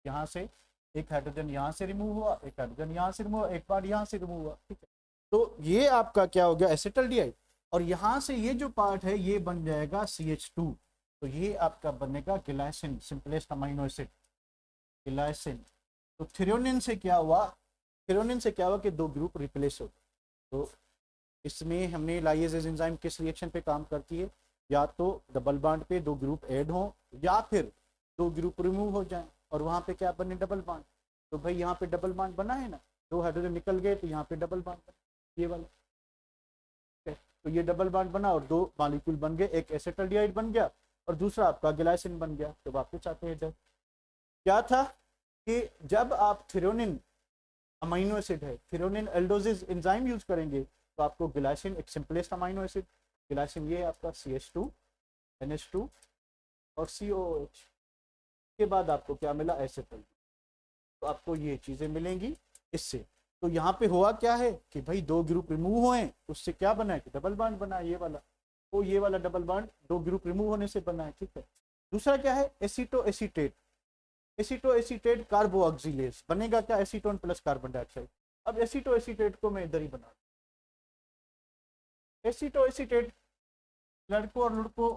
यहाँ से एक हाइड्रोजन यहाँ से रिमूव हुआ, एक हाइड्रोजन यहाँ से रिमूव हुआ, एक पार्ट यहाँ से रिमूव हुआ, ठीक है। तो ये आपका क्या हो गया, एसिटाल्डिहाइड, और यहाँ से ये जो पार्ट है ये बन जाएगा CH2। तो ये आपका बनेगा glycine, simplest amino acid glycine. तो थ्रेओनिन से क्या हुआ, थ्रेओनिन से क्या हुआ कि 2 ग्रुप रिप्लेस हो गए। तो इसमें हमने लाइएज एंजाइम किस रिएक्शन पे काम करती है, या तो डबल बॉन्ड पे 2 ग्रुप ऐड हो या फिर 2 ग्रुप रिमूव हो जाए और वहां पे क्या बने, डबल बॉन्ड। तो भाई यहाँ पे डबल बॉन्ड बना है ना, 2 हाइड्रोजन निकल गए तो यहाँ पे डबल बॉन्ड बना, ये वाला, ठीक है। तो ये डबल बॉन्ड बना और 2 मॉलिक्यूल बन गए, एक एसिटाल्डिहाइड बन गया और दूसरा आपका ग्लाइसिन बन गया। तो वापस आते हैं इधर, क्या था कि जब आप थ्रेओनिन अमीनो एसिड है, थ्रेओनिन एल्डोजिस एंजाइम यूज करेंगे तो आपको ग्लाइसिन, एक सिंपलेस्ट अमीनो एसिड ग्लाइसिन, ये आपका CH2 NH2 और COOH के बाद आपको क्या मिला, एसिटाल्डिहाइड। तो आपको ये चीजें मिलेंगी इससे। तो यहाँ पे हुआ क्या है कि भाई 2 ग्रुप रिमूव हुए, उससे क्या बना है कि डबल बॉन्ड बना है, ये वाला, तो ये वाला डबल बॉन्ड 2 ग्रुप रिमूव होने से बना है, ठीक है। दूसरा क्या है, एसीटो एसीटेट, एसीटो एसीटेट कार्बोऑक्सिलेज बनेगा क्या, एसीटोन प्लस कार्बन डाइऑक्साइड। अब एसीटो एसीटेट को मैं इधर ही बना, एसीटो एसीटेट लड़कों और लड़कों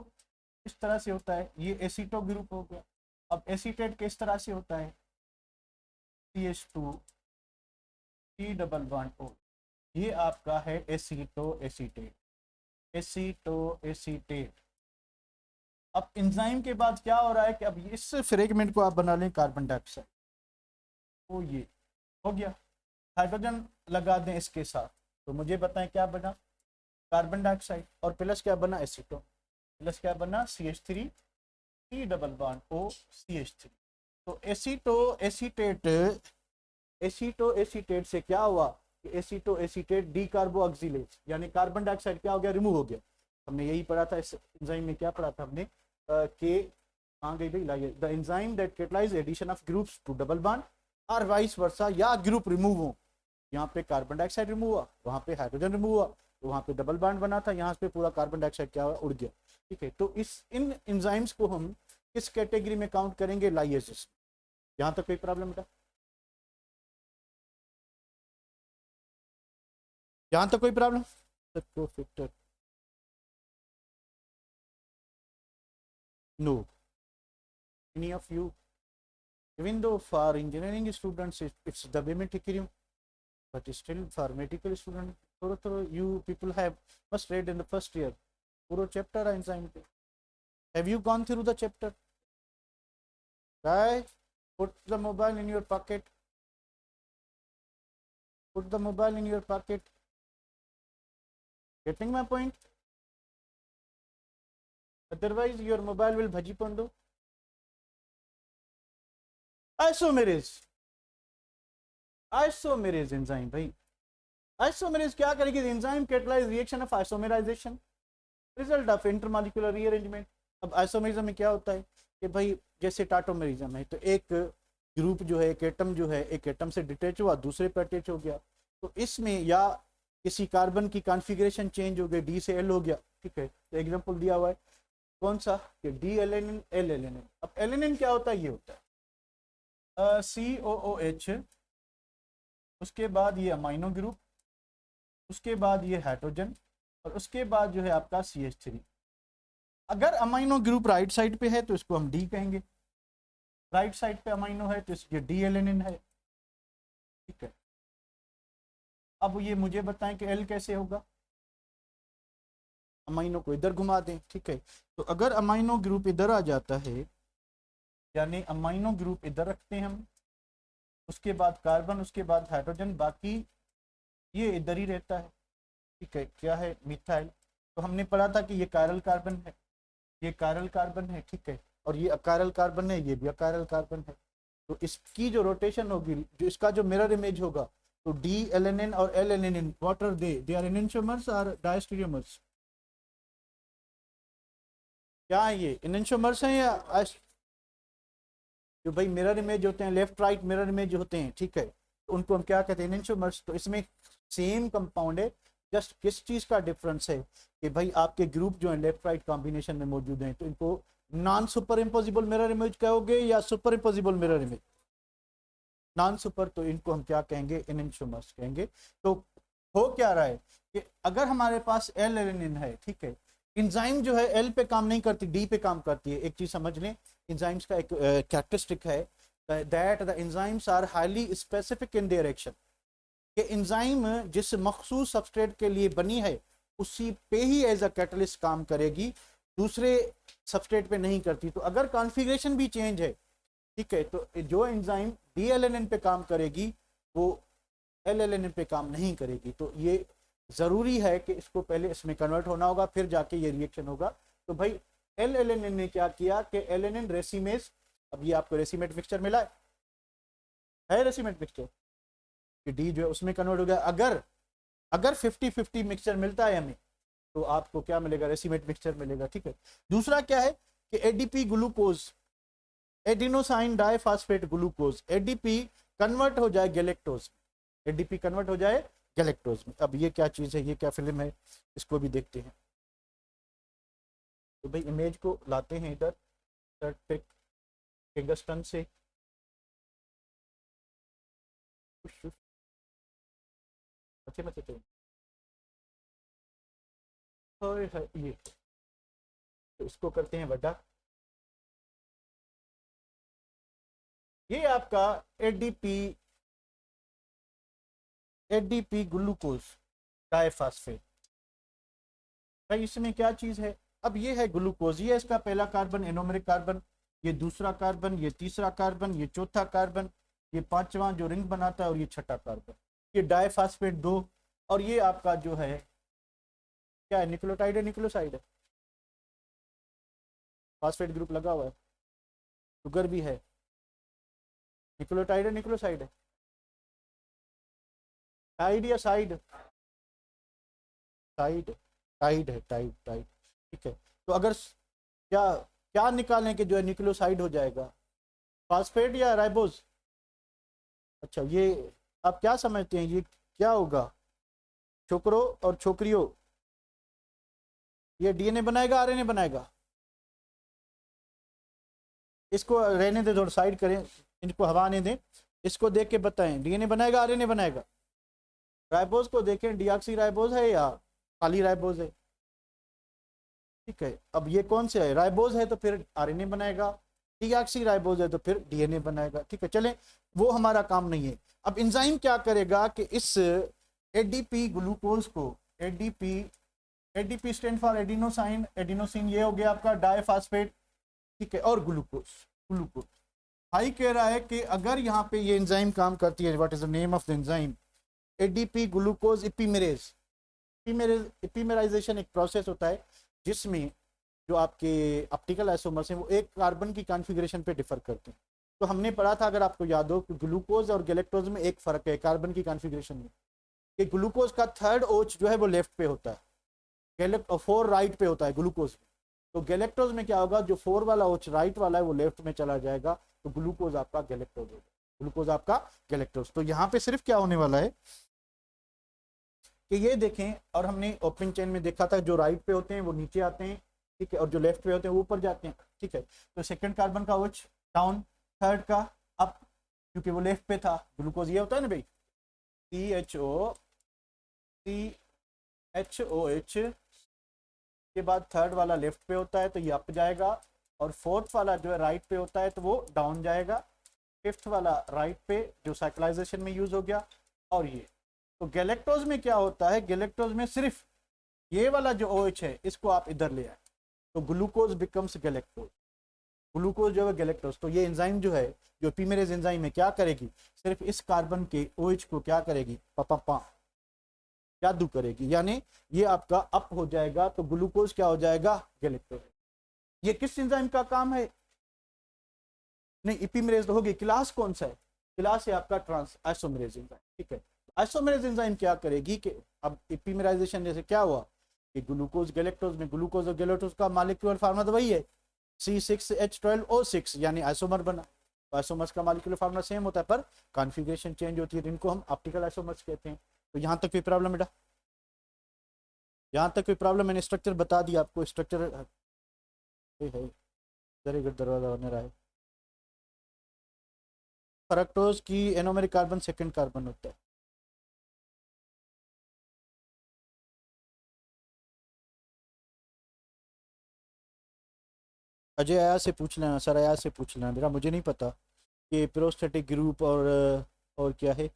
इस तरह से होता है, ये एसीटो ग्रुप हो गया। अब एसीटेट किस तरह से होता है, CH2 C double bond O, ये आपका है एसीटो एसीटेट, एसीटो एसीटेट। अब एंजाइम के बाद क्या हो रहा है कि अब इस फ्रेगमेंट को आप बना लें कार्बन डाइऑक्साइड, तो ये हो गया, हाइड्रोजन लगा दें इसके साथ, तो मुझे बताएं क्या बना, कार्बन डाइऑक्साइड, और प्लस क्या बना, एसीटोन, प्लस क्या बना, CH3 C double bond O CH3। तो एसीटो एसीटेट, एसीटो एसीटेट से क्या हुआ कि एसीटो एसीटेट डी कार्बोऑक्सिलेज, यानी कार्बन डाइऑक्साइड क्या हो गया, रिमूव हो गया। हमने यही पढ़ा था इस एंजाइम में, क्या पढ़ा था हमने, के कहाँ गई भाई, लाइए, the enzyme that catalyze addition of groups to double bond और वाइस वर्सा, या ग्रुप रिमूव हो, यहाँ पे कार्बन डाइऑक्साइड रिमूव हुआ, वहाँ पे हाइड्रोजन रिमूव हुआ, तो वहाँ पे डबल बॉन्ड बना था, यहाँ पे पूरा कार्बन डाइऑक्साइड क्या हुआ, उड़ गया। ठीक है, तो इन एंजाइम्स को हम किस कैटेगरी में काउंट करेंगे, लाइएजेस। यहाँ तक कोई प्रॉब्लम बेटा, यहाँ तक कोई problem, no, any of you, even though for engineering students it's the bimeticurium, but still for medical student thorough you people have must read in the first year puro chapter enzyme pe. Have you gone through the chapter, guys? Put the mobile in your pocket, put the mobile in your pocket, getting my point? Otherwise your mobile will bhaji pando. Isomerase enzyme भाई, isomerase क्या करेगी, enzyme catalyse reaction of isomerisation, result of intermolecular rearrangement. अब isomerism में क्या होता है कि भाई जैसे टाटोमेरिज्म है, तो एक ग्रुप जो है, एक एटम जो है, एक एटम से डिटेच हुआ, दूसरे पर अटैच हो गया, तो इसमें या किसी कार्बन की कॉन्फ़िगरेशन चेंज हो गई, डी से एल हो गया। ठीक है, तो एग्जांपल दिया हुआ है कौन सा, कि डी एलेनिन एल एलेनिन। अब एलेनिन क्या होता है, ये होता है COOH, उसके बाद ये अमाइनो ग्रुप, उसके बाद ये हाइड्रोजन, और उसके बाद जो है आपका CH3। अगर अमाइनो ग्रुप राइट साइड पे है तो इसको हम डी कहेंगे, राइट साइड पे अमाइनो है तो इसके डी एलेनिन है। ठीक है, अब ये मुझे बताएं कि एल कैसे होगा, अमाइनो को इधर घुमा दें। ठीक है, तो अगर अमाइनो ग्रुप इधर आ जाता है, यानी अमाइनो ग्रुप इधर रखते हैं हम, उसके बाद कार्बन, उसके बाद हाइड्रोजन, बाकी ये इधर ही रहता है। ठीक है, क्या है, मिथाइल। तो हमने पढ़ा था कि ये कायरल कार्बन है, ये कायरल कार्बन है। ठीक है, और ये अकायरल कार्बन है, ये भी अकायरल कार्बन है। तो इसकी जो रोटेशन होगी, जो इसका जो मिरर इमेज होगा, तो डी एलेनिन और L alanine, what are they are enantiomers और डायस्टेरियोमर्स, क्या है ये, एनेंटियोमर्स हैं या जो भाई मिरर इमेज होते हैं, लेफ्ट राइट मिरर इमेज होते हैं। ठीक है, तो उनको हम क्या कहते हैं, एनेंटियोमर्स। तो इसमें सेम कंपाउंड है, जस्ट किस चीज़ का डिफरेंस है कि भाई आपके ग्रुप जो है लेफ्ट राइट कॉम्बिनेशन में मौजूद हैं, तो इनको non super imposable mirror image कहोगे या super imposable mirror image, non super, तो इनको हम क्या कहेंगे, एनेंटियोमर्स कहेंगे। तो हो क्या रहा है कि अगर हमारे पास एल एलेनिन है, ठीक है, इंजाइम जो है एल पे काम नहीं करती, डी पे काम करती है। एक चीज समझ लें, इंजाइम्स का एक कैरेक्टरिस्टिक है that the enzymes are highly specific in their action, कि एंजाइम जिस मखसूस सबस्ट्रेट के लिए बनी है उसी पे ही एज अ कैटलिस्ट काम करेगी, दूसरे सबस्ट्रेट पे नहीं करती। तो अगर कॉन्फ़िगरेशन भी चेंज है, ठीक है, तो जो एंजाइम डी एलेनिन पे काम करेगी वो एल एलेनिन पे काम नहीं करेगी। तो ये ज़रूरी है कि इसको पहले इसमें कन्वर्ट होना होगा, फिर जाके ये रिएक्शन होगा। तो भाई एल एलेनिन ने क्या किया कि एलेनिन रेसिमेज, अब ये आपको रेसिमेट मिक्सचर मिला है रेसिमेट मिक्सचर, कि डी जो है उसमें कन्वर्ट हो गया। अगर 50-50 मिक्सचर मिलता है हमें, तो आपको क्या मिलेगा, रेसिमेट मिक्सचर मिलेगा। ठीक है, दूसरा क्या है कि ADP glucose, adenosine diphosphate glucose, ADP convert हो जाए गैलेक्टोज, एडीपी कन्वर्ट हो जाए गैलेक्टोज में। अब ये क्या चीज़ है, ये क्या फिल्म है, इसको भी देखते हैं। तो भाई इमेज को लाते हैं इधर फिंगस्टन से, अच्छे बच्चे थे। और ये तो इसको करते हैं बड़ा। ये आपका एडीपी, एडीपी ग्लूकोज डाइफास्फेट। भाई इसमें क्या चीज है, अब ये है ग्लूकोज, ये इसका पहला कार्बन एनोमेरिक कार्बन, ये दूसरा कार्बन, ये तीसरा कार्बन, ये चौथा कार्बन, ये पांचवा जो रिंग बनाता है, और ये छठा कार्बन, ये डाइफास्फेट दो। और ये आपका जो है क्या है, न्यूक्लियोटाइड है न्यूक्लियोसाइड है, फास्फेट ग्रुप लगा हुआ है, शुगर भी है, न्यूक्लियोटाइड है न्यूक्लियोसाइड है, टाइड या साइड, साइड, टाइड है, टाइड टाइड, ठीक है। तो अगर क्या क्या निकालें कि जो है न्यूक्लियोसाइड हो जाएगा, फास्फेट या राइबोज? अच्छा ये आप क्या समझते हैं, ये क्या होगा, छोकरों और छोकरियों, ये डीएनए बनाएगा आरएनए बनाएगा? इसको रहने दे, थोड़ा साइड करें, इनको हवा आने दें, इसको देख के बताएं डीएनए बनाएगा आरएनए बनाएगा? राइबोज को देखें, डीऑक्सी राइबोज है या खाली राइबोज है? ठीक है, अब ये कौन से है, राइबोज है तो फिर आरएनए बनाएगा, डीऑक्सी राइबोज है तो फिर डीएनए बनाएगा। ठीक है, चलें, वो हमारा काम नहीं है। अब एंजाइम क्या करेगा कि इस एडीपी ग्लूकोज को, ADP, ADP stand for adenosine, adenosine ये हो गया आपका डाइफास्फेट, ठीक है, और ग्लूकोज, ग्लूकोज भाई कह रहा है कि अगर यहाँ पे ये एंजाइम काम करती है, what is the name of the enzyme, ADP glucose epimerase. Epimerization एक प्रोसेस होता है जिसमें जो आपके ऑप्टिकल आइसोमर्स हैं वो एक कार्बन की कॉन्फ़िगरेशन पे डिफर करते हैं। तो हमने पढ़ा था, अगर आपको याद हो, कि ग्लूकोज और गैलेक्टोज में एक फर्क है कार्बन की कॉन्फ़िगरेशन में, कि ग्लूकोज का थर्ड ओच जो है वो लेफ्ट पे होता है, गैलेक्ट 4 राइट पे होता है ग्लूकोज में। तो गैलेक्टोज में क्या होगा, जो 4 वाला ओच राइट वाला है वो लेफ्ट में चला जाएगा, तो ग्लूकोज आपका गैलेक्टोज होगा, ग्लूकोज आपका गैलेक्टोज। तो यहाँ पे सिर्फ क्या होने वाला है कि ये देखें, और हमने ओपन चेन में देखा था, जो राइट पे होते हैं वो नीचे आते हैं, ठीक है, और जो लेफ्ट पे होते हैं वो ऊपर जाते हैं, ठीक है। तो सेकंड कार्बन का ओच डाउन, थर्ड का अप, क्योंकि वो लेफ्ट पे था, ग्लूकोज ये होता है ना भाई, CHO के बाद थर्ड वाला लेफ्ट पे होता है तो ये अप जाएगा, और फोर्थ वाला जो है राइट पे होता है तो वो डाउन जाएगा, फिफ्थ वाला राइट पे जो साइक्लाइजेशन में यूज हो गया, और ये। तो गैलेक्टोज में क्या होता है, गैलेक्टोज में सिर्फ ये वाला जो OH है इसको आप इधर ले आए, तो ग्लूकोज बिकम्स गैलेक्टोज, ग्लूकोज जो है गैलेक्टोज। तो ये एंजाइम जो है, जो एपिमेरेज एंजाइम है, क्या करेगी, सिर्फ इस कार्बन के OH को क्या करेगी, पापा जादू करेगी, यानी ये आपका अप हो जाएगा, तो ग्लूकोज क्या हो जाएगा, गैलेक्टोज। ये किस एंजाइम का काम है, नहीं एपिमेरेज तो होगी, क्लास कौन सा है, क्लास है आपका ट्रांस आइसोमेरेज एंजाइम, ठीक है। आइसोमेरेज एंजाइम क्या करेगी कि अब एपिमेराइजेशन जैसे क्या हुआ कि ग्लूकोज गैलेक्टोज में, ग्लूकोज और गैलेक्टोज का मॉलिक्यूलर फार्मूला तो वही है, C6H12O6, यानी आइसोमर बना। तो आइसोमर्स का मॉलिक्यूलर फार्मूला सेम होता है पर कॉन्फ़िगरेशन चेंज होती है, इनको हम ऑप्टिकल आइसोमर्स कहते हैं। तो यहाँ तक कोई प्रॉब्लम बेटा, यहाँ तक कोई प्रॉब्लम, मैंने स्ट्रक्चर बता दिया आपको, स्ट्रक्चर है, दरवाजा होने रहा है। फ्रक्टोज की एनोमेरिक कार्बन सेकंड कार्बन होता है, अजय आया से पूछ लेना, सर आया से पूछ लेना बेटा, मुझे नहीं पता कि प्रोस्थेटिक ग्रुप और क्या है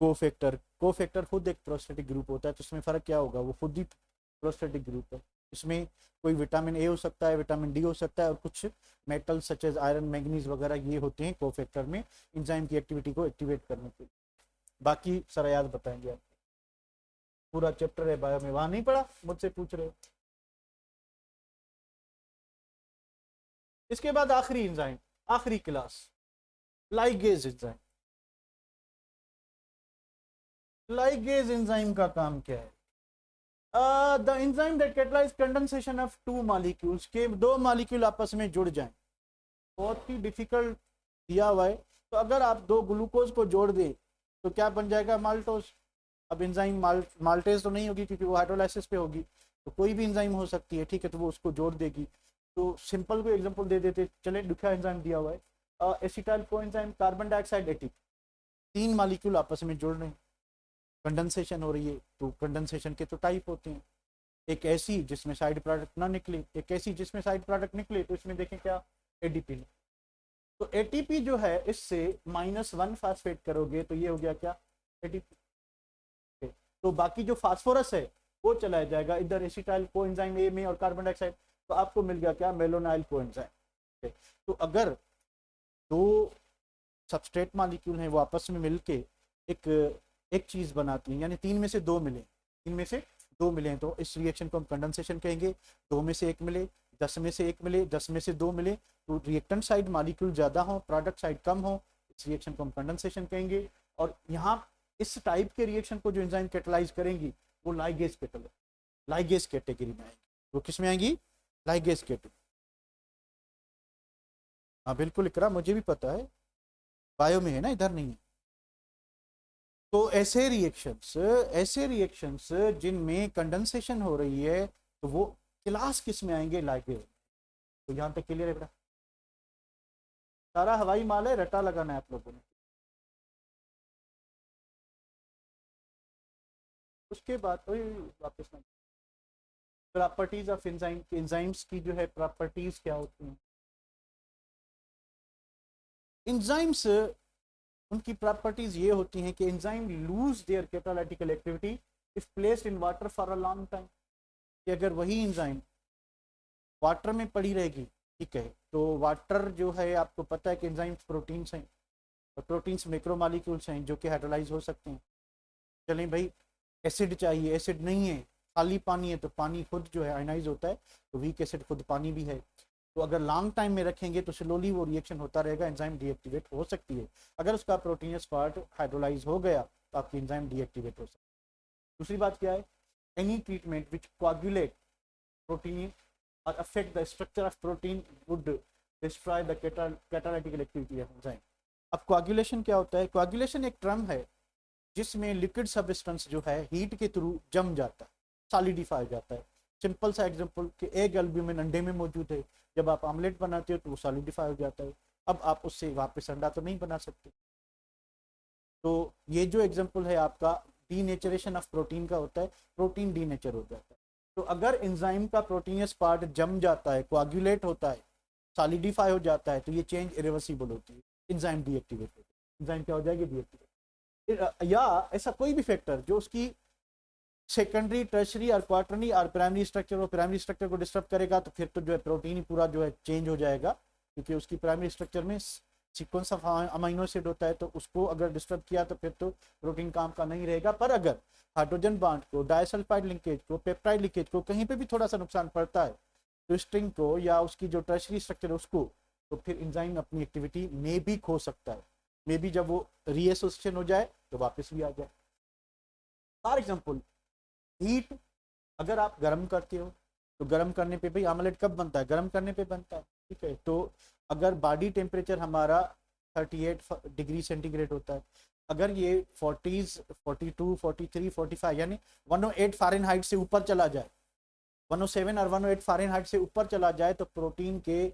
कोफैक्टर। कोफैक्टर खुद एक प्रोस्थेटिक ग्रुप होता है, तो इसमें फ़र्क क्या होगा, वो खुद ही प्रोस्थेटिक ग्रुप है। इसमें कोई विटामिन ए हो सकता है, विटामिन डी हो सकता है, और कुछ metal such as iron manganese वगैरह ये होते हैं कोफैक्टर में एंजाइम की एक्टिविटी को एक्टिवेट करने के लिए। बाकी सरायात बताएंगे आप, पूरा चैप्टर है बायो में, वहाँ नहीं पढ़ा, मुझसे पूछ रहे हो। इसके बाद आखिरी एंजाइम, आखिरी class, ligase enzyme. Ligase enzyme का काम क्या है, the enzyme that catalyse condensation of two molecules, के दो मॉलिक्यूल आपस में जुड़ जाएं। बहुत ही डिफिकल्ट दिया हुआ है, तो अगर आप दो ग्लूकोज को जोड़ दें तो क्या बन जाएगा, माल्टोज। अब एंजाइम माल्टेज तो नहीं होगी क्योंकि वो हाइड्रोलाइसिस पे होगी, तो कोई भी एंजाइम हो सकती है, ठीक है, तो वो उसको जोड़ देगी। तो सिंपल को एग्जांपल दे देते चले, दुखा एंजाइम दिया हुआ है, acetyl coenzyme carbon dioxide attic, तीन मॉलिक्यूल आपस में जुड़ रहे हैं, कंडेंसेशन हो रही है। तो कंडेंसेशन के तो टाइप होते हैं, एक ऐसी जिसमें साइड प्रोडक्ट ना निकले, एक ऐसी जिसमें साइड प्रोडक्ट निकले। तो इसमें देखें क्या, एडीपी। तो एटीपी जो है, इससे -1 फास्फेट करोगे तो ये हो गया क्या, एटीपी। तो बाकी जो फास्फोरस है वो चला जाएगा इधर एसिटाइल कोएंजाइम ए में और कार्बन डाइऑक्साइड, तो आपको मिल गया क्या, मेलोनाइल कोएंजाइम। तो अगर दो सबस्ट्रेट मॉलिक्यूल हैं वो आपस में मिलके एक एक चीज बनाती हैं, यानी तीन में से दो मिले, तीन में से दो मिले, तो इस रिएक्शन को हम कंडेंसेशन कहेंगे। दो में से एक मिले, 10 में से एक मिले, 10 में से दो मिले, तो रिएक्टेंट साइड मॉलिक्यूल ज्यादा हो, प्रोडक्ट साइड कम हो, इस रिएक्शन को हम कंडेंसेशन कहेंगे। और यहाँ इस टाइप के रिएक्शन को जो एंजाइम कैटेलाइज करेंगी वो लाइगेज कैटेगरी, लाइगेज कैटेगरी में आएंगी। वो किस में आएंगी, लाइगेज कैटेगरी। हाँ बिल्कुल इकरा, मुझे भी पता है, बायो में है ना, इधर नहीं है। तो ऐसे रिएक्शंस जिनमें कंडेंसेशन हो रही है, तो वो क्लास किस में आएंगे, लाइगेज। तो यहाँ तक क्लियर है बेटा, सारा हवाई माल है, रटा लगाना है आप लोगों ने। उसके बाद वापस ना, प्रॉपर्टीज ऑफ एंजाइम, एंजाइम्स की जो है प्रॉपर्टीज क्या होती हैं। एंजाइम्स, उनकी प्रॉपर्टीज ये होती हैं कि enzyme lose their catalytical activity if placed in water for a long time. कि अगर वही एंजाइम वाटर में पड़ी रहेगी, ठीक है, तो वाटर जो है आपको पता है कि एंजाइम्स प्रोटीन्स हैं, और प्रोटीन्स मैक्रोमॉलिक्यूल्स हैं जो कि हाइड्रोलाइज हो सकते हैं। चलें भाई, एसिड चाहिए, एसिड नहीं है, खाली पानी है, तो पानी खुद जो है आयनाइज होता है, तो वीक एसिड खुद पानी भी है। तो अगर लॉन्ग टाइम में रखेंगे तो स्लोली वो रिएक्शन होता रहेगा, एंजाइम डीएक्टिवेट हो सकती है। अगर उसका प्रोटीनियस पार्ट हाइड्रोलाइज हो गया तो आपकी एंजाइम डीएक्टिवेट हो सकती है। दूसरी बात क्या है, any treatment which coagulate protein और affect the structure of protein would destroy the catalytical activity of enzyme. अब कोआगुलेशन क्या होता है, कोआगुलेशन एक टर्म है जिसमें लिक्विड सब्सटेंस जो है हीट के थ्रू जम जाता है, सॉलिडिफाई जाता है। सिंपल सा एग्जांपल कि एग एल्ब्यूमिन अंडे में मौजूद है, जब आप ऑमलेट बनाते हो तो वो सॉलिडिफाई हो जाता है। अब आप उससे वापस अंडा तो नहीं बना सकते। तो ये जो एग्जांपल है आपका डीनेचरेशन ऑफ प्रोटीन का होता है, प्रोटीन डीनेचर हो जाता है। तो अगर एंजाइम का प्रोटीनियस पार्ट जम जाता है, कोआगुलेट होता है, सॉलिडिफाई हो जाता है, तो ये चेंज इरिवर्सिबल होती है, एंजाइम डीएक्टिवेट होती है। एंजाइम क्या हो जाएगी, डीएक्टिवेट। या ऐसा कोई भी फैक्टर जो उसकी सेकेंडरी, टर्शरी और क्वार्टरनी और प्राइमरी स्ट्रक्चर, और प्राइमरी स्ट्रक्चर को डिस्टर्ब करेगा, तो फिर तो जो है प्रोटीन ही पूरा जो है चेंज हो जाएगा, क्योंकि उसकी प्राइमरी स्ट्रक्चर में सीक्वेंस ऑफ अमीनो एसिड होता है, तो उसको अगर डिस्टर्ब किया तो फिर तो प्रोटीन काम का नहीं रहेगा। पर अगर हाइड्रोजन बॉन्ड को, डाइसल्फाइड लिंकेज को, पेप्टाइड लिंकेज को कहीं पे भी थोड़ा सा नुकसान पड़ता है, तो स्ट्रिंग को या उसकी जो टर्शरी स्ट्रक्चर है उसको, तो फिर एंजाइम अपनी एक्टिविटी में भी खो सकता है। मे बी जब वो रीएसोसिएशन हो जाए तो वापस भी आ जाए। फॉर एग्जाम्पल, हीट, अगर आप गर्म करते हो तो गर्म करने पे भाई आमलेट कब बनता है, गर्म करने पे बनता है, ठीक है। तो अगर बॉडी टेम्परेचर हमारा 38 डिग्री सेंटीग्रेड होता है, अगर ये 40s 42 43 45 यानी 108 फ़ारेनहाइट से ऊपर चला जाए, 107 और 108 फ़ारेनहाइट से ऊपर चला जाए, तो प्रोटीन के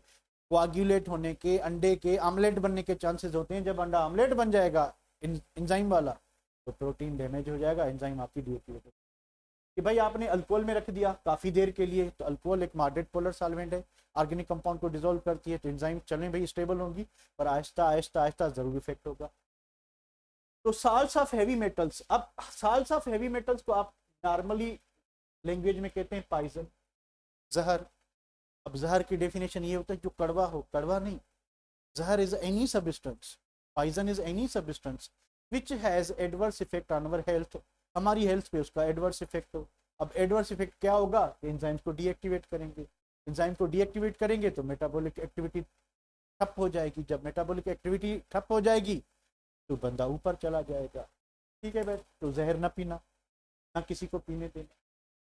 कोआगुलेट होने के, अंडे के आमलेट बनने के चांसेस होते हैं। जब अंडा आमलेट बन जाएगा एंजाइम वाला, तो प्रोटीन डैमेज हो जाएगा, एंजाइम आपकी डीएक्टिवेट हो। कि भाई आपने अल्कोहल में रख दिया काफ़ी देर के लिए, तो अल्कोहल एक मॉडरेट पोलर सॉल्वेंट है, ऑर्गेनिक कंपाउंड को डिसॉल्व करती है, तो एंजाइम चलें भाई स्टेबल होंगी, पर आहिस्ता आहिस्ता आहिस्ता जरूर इफेक्ट होगा। तो साल्ट्स ऑफ हैवी मेटल्स, अब साल्ट्स ऑफ हैवी मेटल्स को आप नॉर्मली लैंग्वेज में कहते हैं पॉइजन, जहर। अब जहर की डेफिनेशन ये होता है जो कड़वा हो, कड़वा नहीं, जहर is any substance, poison is any substance which has adverse effect on our health, हमारी हेल्थ पे उसका एडवर्स इफेक्ट हो। अब एडवर्स इफेक्ट क्या होगा, एंजाइम्स को डीएक्टिवेट करेंगे, एंजाइम को डीएक्टिवेट करेंगे तो मेटाबॉलिक एक्टिविटी ठप हो जाएगी, जब मेटाबॉलिक एक्टिविटी ठप हो जाएगी तो बंदा ऊपर चला जाएगा, ठीक है भाई। तो जहर ना पीना, ना किसी को पीने देना।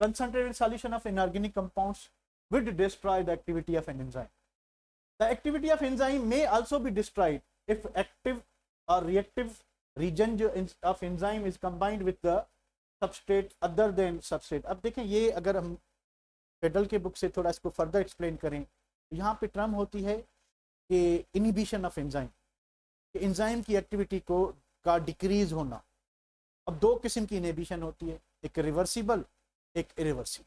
Concentrated solution of inorganic compounds would destroy the activity of an enzyme. The activity of enzyme may also be destroyed if active or reactive region of enzyme is combined with the substrate other than substrate. अब देखें, ये अगर हम federal के book से थोड़ा इसको further explain करें, तो यहाँ पे टर्म होती है कि इनिबिशन ऑफ एंजाइम, एंजाइम की एक्टिविटी को का डिक्रीज होना। अब दो किस्म की इनहिबिशन होती है, एक रिवर्सिबल, एक इरिवर्सिबल।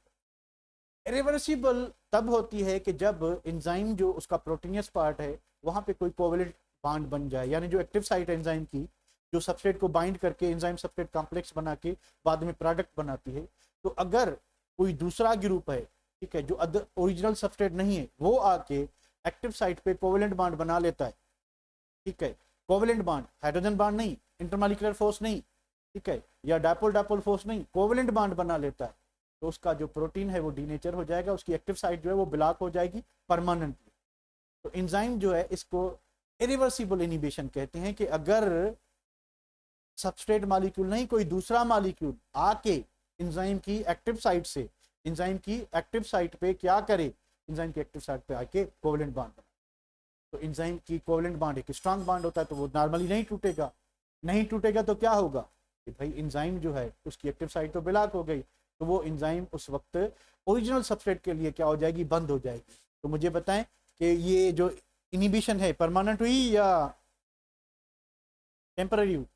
इरिवर्सिबल तब होती है कि जब एंजाइम जो उसका प्रोटीनियस पार्ट है वहां पे कोई कोवेलेंट बॉन्ड बन जाए, यानी जो एक्टिव साइट है एंजाइम की, जो सबस्ट्रेट को बाइंड करके एंजाइम सबस्ट्रेट कॉम्प्लेक्स बना के बाद में प्रोडक्ट बनाती है, तो अगर कोई दूसरा ग्रुप है, ठीक है, जो ओरिजिनल सबस्ट्रेट नहीं है, वो आके एक्टिव साइट पे कोवेलेंट बॉन्ड बना लेता है, ठीक है, कोवेलेंट बॉन्ड, हाइड्रोजन बॉन्ड नहीं, इंटरमॉलिक्यूलर फोर्स नहीं, ठीक है, या डायपोल डायपोल फोर्स नहीं, कोवेलेंट बॉन्ड बना लेता है, तो उसका जो प्रोटीन है वो डीनेचर हो जाएगा, उसकी एक्टिव साइट जो है वो ब्लॉक हो जाएगी परमानेंटली। तो एंजाइम जो है इसको इरिवर्सिबल इनिबिशन कहते हैं कि अगर सबस्ट्रेट मॉलिक्यूल नहीं, कोई दूसरा मॉलिक्यूल आके एंजाइम की एक्टिव साइट से, एंजाइम की एक्टिव साइट पे क्या करे, एंजाइम की एक्टिव साइट पे आके कोवेलेंट बॉन्ड बनाए। तो एंजाइम की कोवेलेंट बॉन्ड एक स्ट्रांग बॉन्ड होता है, तो वो नॉर्मली नहीं टूटेगा, नहीं टूटेगा तो क्या होगा कि भाई एंजाइम जो है उसकी एक्टिव साइट तो ब्लॉक हो गई, तो वो एंजाइम उस वक्त ओरिजिनल सबस्ट्रेट के लिए क्या हो जाएगी, बंद हो जाएगी। तो मुझे बताएं कि ये जो इनिबिशन है परमानेंट हुई या टेम्पररी हुई?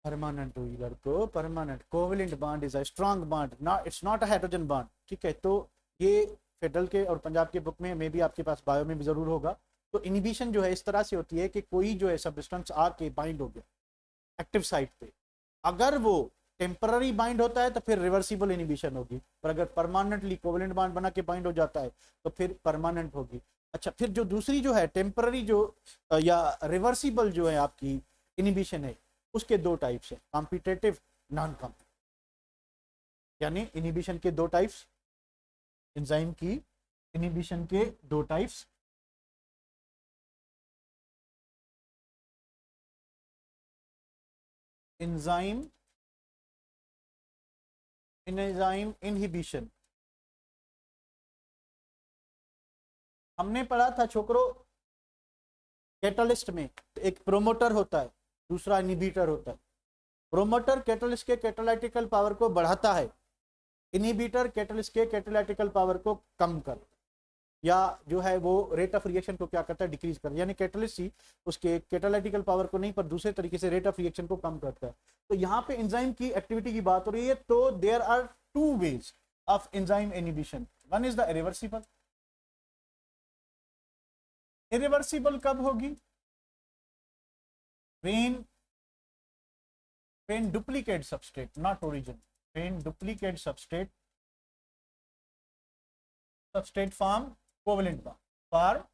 परमानेंट हुई लड़को, permanent. Covalent bond is a strong bond, not, it's not a hydrogen bond, ठीक है। तो ये फेडरल के और पंजाब के बुक में भी आपके पास बायो में भी जरूर होगा। तो इनिबिशन जो है इस तरह से होती है कि कोई जो है सब्सटेंस आके बाइंड हो गया एक्टिव साइट पे, अगर वो टेम्पररी बाइंड होता है तो फिर रिवर्सिबल इनिबिशन होगी, पर अगर परमानेंटली कोवेलेंट बॉन्ड बना के बाइंड हो जाता है तो फिर परमानेंट होगी। अच्छा, फिर जो दूसरी जो है टेम्पररी जो या रिवर्सिबल जो है आपकी इनिबिशन है, उसके दो टाइप्स है, कॉम्पिटेटिव, नॉन कॉम्पिटेटिव। यानी इनिबिशन के दो टाइप्स, एंजाइम की इनिबिशन के दो टाइप्स, एंजाइम इनहिबिशन। हमने पढ़ा था छोकरो कैटलिस्ट में, एक प्रोमोटर होता है, दूसरा इनहिबिटर होता है। प्रोमोटर कैटलिस्ट के कैटालिटिकल पावर को बढ़ाता है, इनहिबिटर कैटलिस्ट के कैटालिटिकल पावर को कम कर, या जो है वो रेट ऑफ रिएक्शन को क्या करता है, डिक्रीज कर, यानी कैटलिस्ट ही उसके कैटालिटिकल पावर को नहीं पर दूसरे तरीके से रेट ऑफ रिएक्शन को कम करता है। तो यहाँ पे एंजाइम की एक्टिविटी की बात हो रही है, तो there are two ways of enzyme inhibition, one is the irreversible. Irreversible कब होगी? when duplicate substrate, not origin, when duplicate substrate form covalent bond, for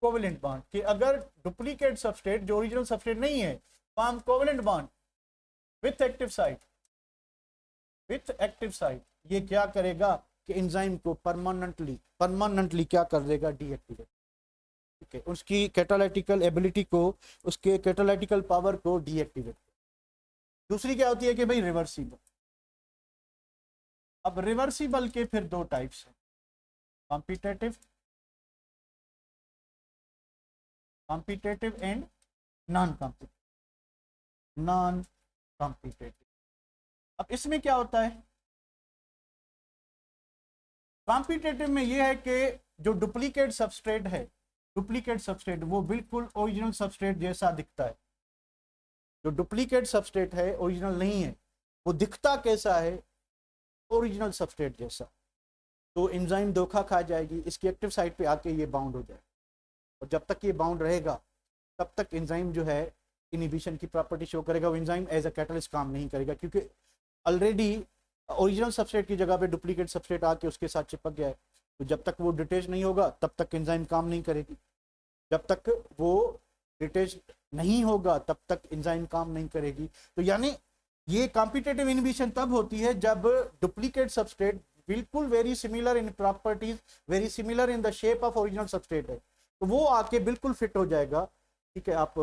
covalent bond, कि अगर डुप्लीकेट सबस्ट्रेट जो ओरिजिनल सबस्ट्रेट नहीं है form covalent bond with active site, ये क्या करेगा कि एंजाइम को परमानेंटली क्या कर देगा, डीएक्टिवेट, ठीक है, उसकी कैटालिटिकल एबिलिटी को, उसके कैटालिटिकल पावर को डीएक्टिवेट। दूसरी क्या होती है कि भाई रिवर्सिबल। अब रिवर्सिबल के फिर दो टाइप्स हैं, कॉम्पिटेटिव एंड नॉन कॉम्पिटेटिव। अब इसमें क्या होता है, कॉम्पिटेटिव में यह है कि जो डुप्लीकेट सबस्ट्रेट वो बिल्कुल ओरिजिनल सबस्ट्रेट जैसा दिखता है। जो डुप्लीकेट सबस्ट्रेट है ओरिजिनल नहीं है, वो दिखता कैसा है, ओरिजिनल सबस्ट्रेट जैसा। तो एंजाइम धोखा खा जाएगी, इसकी एक्टिव साइट पे आके ये बाउंड हो जाएगा, और जब तक ये बाउंड रहेगा तब तक एंजाइम जो है इनहिबिशन की प्रॉपर्टी शो करेगा। वो एंजाइम एज अ कैटलिस्ट काम नहीं करेगा, क्योंकि ऑलरेडी ओरिजिनल सबस्ट्रेट की जगह पे डुप्लीकेट सबस्ट्रेट आके उसके साथ चिपक गया है। तो जब तक वो डिटेच नहीं होगा तब तक एंजाइम काम नहीं करेगी, जब तक वो डिटेच नहीं होगा तब तक एंजाइम काम नहीं करेगी। तो यानी ये कॉम्पिटेटिव इनहिबिशन तब होती है जब डुप्लीकेट सबस्ट्रेट बिल्कुल very similar in properties, very similar in the shape of original substrate है, तो वो आके बिल्कुल फिट हो जाएगा, ठीक है। आप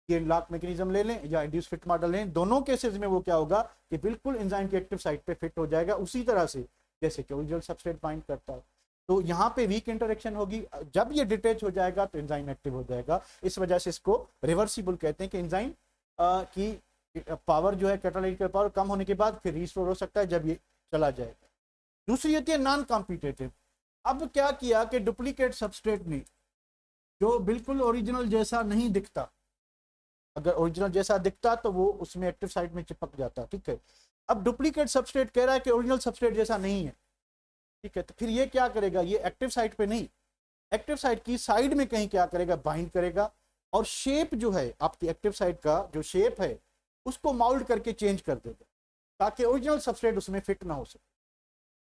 ये लॉक मैकेनिज्म ले लें या इंड्यूस फिट मॉडल लें, दोनों केसेस में वो क्या होगा कि बिल्कुल एंजाइम की एक्टिव साइट पे फिट हो जाएगा, उसी तरह से जैसे कि ओरिजिनल सबस्ट्रेट बाइंड करता है। तो यहाँ पे वीक इंटरेक्शन होगी, जब ये डिटेच हो जाएगा तो एंजाइम एक्टिव हो जाएगा। इस वजह से इसको रिवर्सिबल कहते हैं कि एंजाइम की पावर जो है, कैटालिटिकल पावर कम होने के बाद फिर रिस्टोर हो सकता है जब ये चला जाएगा। दूसरी होती है नॉन कॉम्पिटेटिव। अब क्या किया कि डुप्लीकेट सबस्ट्रेट ने जो बिल्कुल ओरिजिनल जैसा नहीं दिखता, अगर ओरिजिनल जैसा दिखता तो वो उसमें एक्टिव साइट में चिपक जाता, ठीक है। अब डुप्लीकेट सबस्ट्रेट कह रहा है कि ओरिजिनल सबस्ट्रेट जैसा नहीं है, ठीक है, तो फिर ये क्या करेगा, ये एक्टिव साइट पे नहीं, एक्टिव साइट की साइड में कहीं क्या करेगा, बाइंड करेगा, और शेप जो है आपकी एक्टिव साइट का जो शेप है उसको माउल्ड करके चेंज कर देगा ताकि ओरिजिनल सबस्ट्रेट उसमें फिट ना हो सके।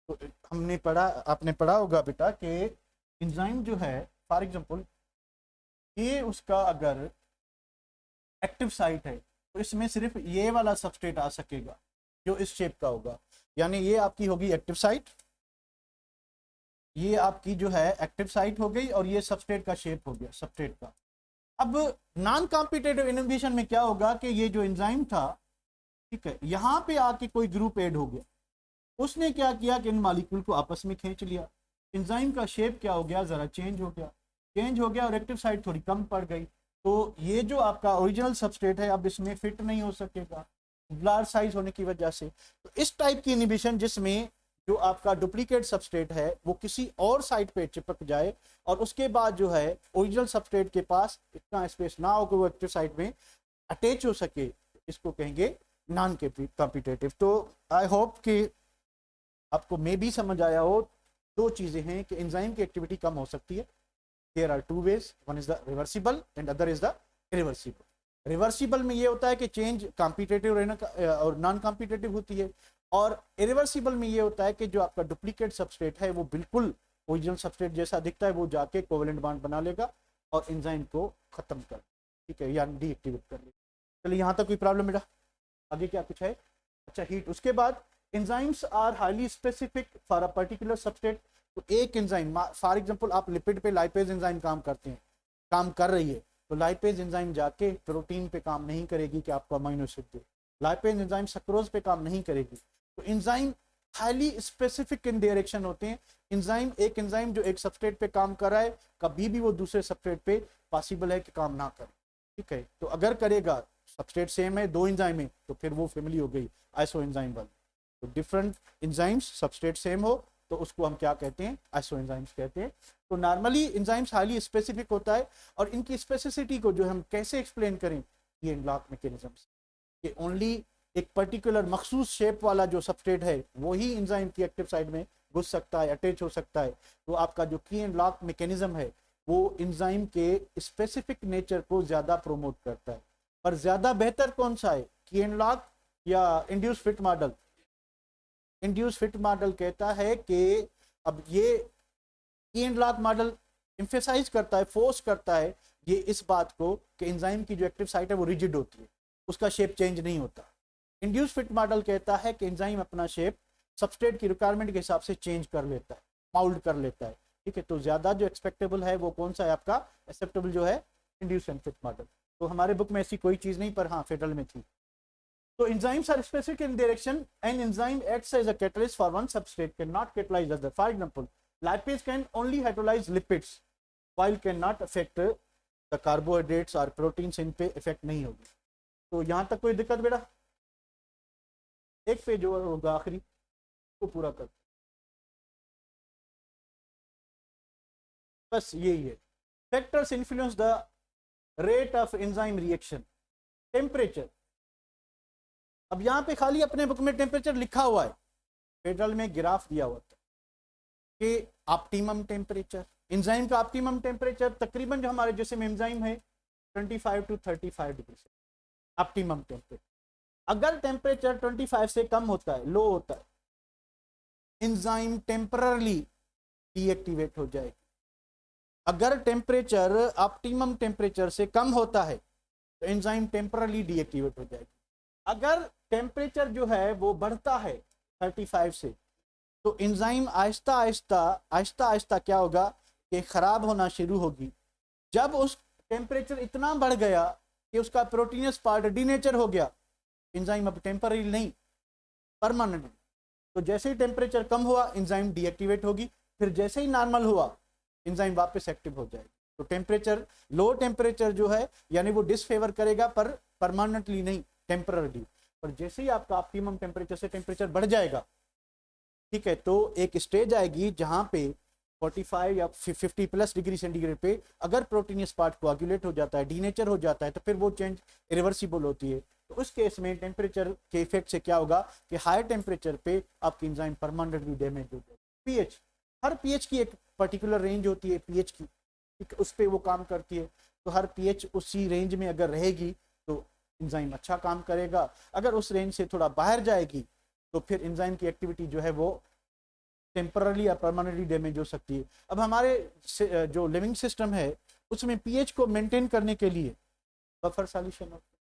तो हमने पढ़ा, आपने पढ़ा होगा बेटा कि एंजाइम जो है फॉर एग्जांपल ये उसका अगर एक्टिव साइट है तो इसमें सिर्फ ये वाला सबस्ट्रेट आ सकेगा जो इस शेप का होगा, यानी ये आपकी होगी एक्टिव साइट, ये आपकी जो है एक्टिव साइट हो गई, और ये सबस्ट्रेट का शेप हो गया सबस्ट्रेट का। अब नॉन कॉम्पिटिटिव इनहिबिशन में क्या होगा कि ये जो एंजाइम था, ठीक है, यहाँ पे आके कोई ग्रुप ऐड हो गया, उसने क्या किया कि इन मॉलिक्यूल को आपस में खींच लिया, एंजाइम का शेप क्या हो गया, जरा चेंज हो गया, चेंज हो गया और एक्टिव साइट थोड़ी कम पड़ गई, तो ये जो आपका ओरिजिनल सबस्ट्रेट है अब इसमें फिट नहीं हो सकेगा लार्ज साइज होने की वजह से। तो इस टाइप की इनहिबिशन जिसमें जो आपका डुप्लीकेट सबस्ट्रेट है वो किसी और साइट पे चिपक जाए और उसके बाद जो है ओरिजिनल सबस्ट्रेट के पास इतना स्पेस ना हो कि वो एक्टिव साइट में अटैच हो सके, इसको कहेंगे नॉन कॉम्पिटिटिव। तो आई होप कि आपको मे भी समझ आया हो, दो चीजें हैं कि एंजाइम की एक्टिविटी कम हो सकती है, there are two ways, one is the reversible and other is the irreversible. Reversible में ये होता है कि चेंज कॉम्पिटिटिव और नॉन कॉम्पिटिटिव होती है, और इरिवर्सिबल में ये होता है कि जो आपका डुप्लीकेट सबस्ट्रेट है वो बिल्कुल ओरिजिनल सबस्ट्रेट जैसा दिखता है, वो जाके कोवेलेंट बॉन्ड बना लेगा और एंजाइम को खत्म कर, ठीक है, या डीएक्टिवेट कर लेगा। चलिए यहाँ तक कोई प्रॉब्लम बेटा, आगे क्या कुछ है? अच्छा हीट, उसके बाद enzymes are highly specific for a particular substrate. तो एक एंजाइम फॉर एग्जांपल आप लिपिड पे लाइपेज एंजाइम काम करते हैं, काम कर रही है, तो लाइपेज एंजाइम जाके प्रोटीन पे काम नहीं करेगी कि आपको अमीनो एसिड दे, लाइपेज एंजाइम सक्रोज पे काम नहीं करेगी। तो एंजाइम हाईली स्पेसिफिक इन डायरेक्शन होते हैं। एंजाइम, एक एंजाइम जो एक सबस्ट्रेट पे काम कर रहा है कभी भी वो दूसरे सबस्ट्रेट पे पॉसिबल है कि काम ना करे, ठीक है। तो अगर करेगा, सबस्ट्रेट सेम है, दो एंजाइम है, तो फिर वो फैमिली हो गई आइसो एंजाइम वाली। तो डिफरेंट एंजाइम्स सबस्ट्रेट सेम हो तो उसको हम क्या कहते हैं, आइसो एंजाइम्स कहते हैं। तो नॉर्मली एंजाइम्स हाईली स्पेसिफिक होता है, और इनकी स्पेसिसिटी को जो हम कैसे एक्सप्लेन करें, ये लॉक मैकेनिज्म्स कि ओनली एक पर्टिकुलर मखसूस शेप वाला जो सबस्ट्रेट है वही एंजाइम की एक्टिव साइड में घुस सकता है, अटैच हो सकता है। तो आपका जो की एंड लॉक मैकेनिज्म है वो एंजाइम के स्पेसिफिक नेचर को ज्यादा प्रोमोट करता है। पर ज्यादा बेहतर कौन सा है, की एंड लॉक या induce fit model? Induce fit model कहता है कि अब ये की एंड लॉक मॉडल एम्फेसाइज करता है, फोर्स करता है ये इस बात को कि एंजाइम की जो एक्टिव साइट है वो रिजिड होती है, उसका शेप चेंज नहीं होता। इंड्यूस फिट मॉडल कहता है कि एंजाइम अपना शेप सबस्ट्रेट की रिक्वायरमेंट के हिसाब से चेंज कर लेता है, माउल्ड कर लेता है, ठीक है। तो ज्यादा जो एक्सपेक्टेबल है वो कौन सा है आपका, एक्सेप्टेबल जो है इंड्यूस एंड फिट मॉडल। तो हमारे बुक में ऐसी कोई चीज नहीं, पर हाँ फेडरल में थी। So enzymes are specific in direction, and enzyme acts as a catalyst for one substrate, cannot catalyze other. For example, lipase can only hydrolyze lipids, while cannot affect the carbohydrates or proteins, इन पे effect नहीं होगी। तो यहाँ तक कोई दिक्कत बेटा? एक पेज और होगा आखिरी, को पूरा कर, बस यही है। Factors influence the rate of enzyme reaction. Temperature, अब यहाँ पे खाली अपने बुक में टेम्परेचर लिखा हुआ है, फेडरल में ग्राफ दिया हुआ था कि ऑप्टिमम टेम्परेचर, एंजाइम का ऑप्टिमम टेम्परेचर तकरीबन जो हमारे जैसे में एंजाइम है 25 to 35 डिग्री से ऑप्टिमम टेम्परेचर। अगर टेम्परेचर 25 से कम होता है, लो होता है, एंजाइम टेम्पररली डीएक्टिवेट हो जाएगी। अगर टेम्परेचर ऑप्टिमम टेम्परेचर से कम होता है तो एंजाइम टेम्पररली डीएक्टिवेट हो जाएगी। अगर टेम्परेचर जो है वो बढ़ता है 35 से, तो एंजाइम आहिस्ता आहिस्ता क्या होगा कि खराब होना शुरू होगी। जब उस टेम्परेचर इतना बढ़ गया कि उसका प्रोटीनस पार्ट डीनेचर हो गया, एंजाइम अब टेम्पररी नहीं, परमानेंट। तो जैसे ही टेम्परेचर कम हुआ एंजाइम डीएक्टिवेट होगी, फिर जैसे ही नॉर्मल हुआ एंजाइम वापस एक्टिव हो जाएगी। तो टेम्परेचर, लो टेम्परेचर जो है यानी वो डिसफेवर करेगा, पर परमानेंटली नहीं, टेम्पररी। पर जैसे ही आपका ऑप्टिमम टेम्परेचर से टेम्परेचर बढ़ जाएगा, ठीक है, तो एक स्टेज आएगी जहां पे 45 या 50 प्लस डिग्री सेंटीग्रेड पे अगर प्रोटीनियस पार्ट कोआगुलेट हो जाता है, डीनेचर हो जाता है, तो फिर वो चेंज इरिवर्सिबल होती है। तो उस केस में टेम्परेचर के इफेक्ट से क्या होगा कि हाई टेम्परेचर पे आपकी एंजाइम परमानेंटली डैमेज हो जाएगी। पीएच, हर पीएच की एक पर्टिकुलर रेंज होती है पीएच की, ठीक, उस पर वो काम करती है। तो हर पीएच उसी रेंज में अगर रहेगी तो एंजाइम अच्छा काम करेगा, अगर उस रेंज से थोड़ा बाहर जाएगी तो फिर एंजाइम की एक्टिविटी जो है वो टेम्पररी या परमानेंटली डैमेज हो सकती है। अब हमारे जो लिविंग सिस्टम है उसमें पीएच को मेंटेन करने के लिए बफर सॉल्यूशन होते हैं।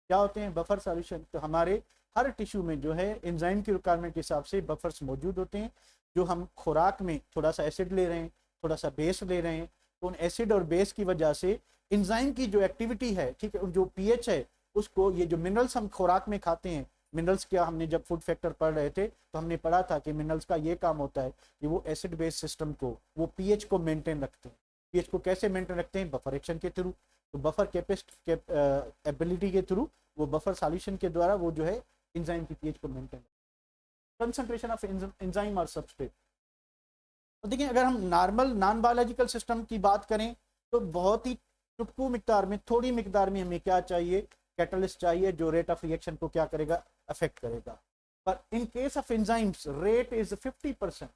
क्या होते हैं बफर सॉल्यूशन? तो हमारे हर टिश्यू में जो है एंजाइम की रिक्वायरमेंट के हिसाब से बफर्स मौजूद होते हैं। जो हम खुराक में थोड़ा सा एसिड ले रहे हैं, थोड़ा सा बेस ले रहे हैं, तो उन एसिड और बेस की वजह से एंजाइम की जो एक्टिविटी है, ठीक है, जो पीएच है उसको, ये जो मिनरल्स हम खुराक में खाते हैं, मिनरल्स क्या, हमने जब फूड फैक्टर पढ़ रहे थे तो हमने पढ़ा था कि मिनरल्स का ये काम होता है कि वो एसिड बेस सिस्टम को, वो पीएच को मेंटेन रखते हैं। पीएच को कैसे मेंटेन रखते हैं? बफर एक्शन के थ्रू। तो बफर एबिलिटी के थ्रू, वो बफर सॉल्यूशन के द्वारा वो जो है एंजाइम की पीएच को मेंटेन। कंसंट्रेशन ऑफ एंजाइम और सबस्ट्रेट, तो देखिए अगर हम नॉर्मल नॉन बायोलॉजिकल सिस्टम की बात करें तो बहुत ही टुटकू मिकदार में, थोड़ी मिकदार में हमें क्या चाहिए? कैटलिस्ट चाहिए जो रेट ऑफ रिएक्शन को क्या करेगा? अफेक्ट करेगा। पर in case of enzymes rate is 50%,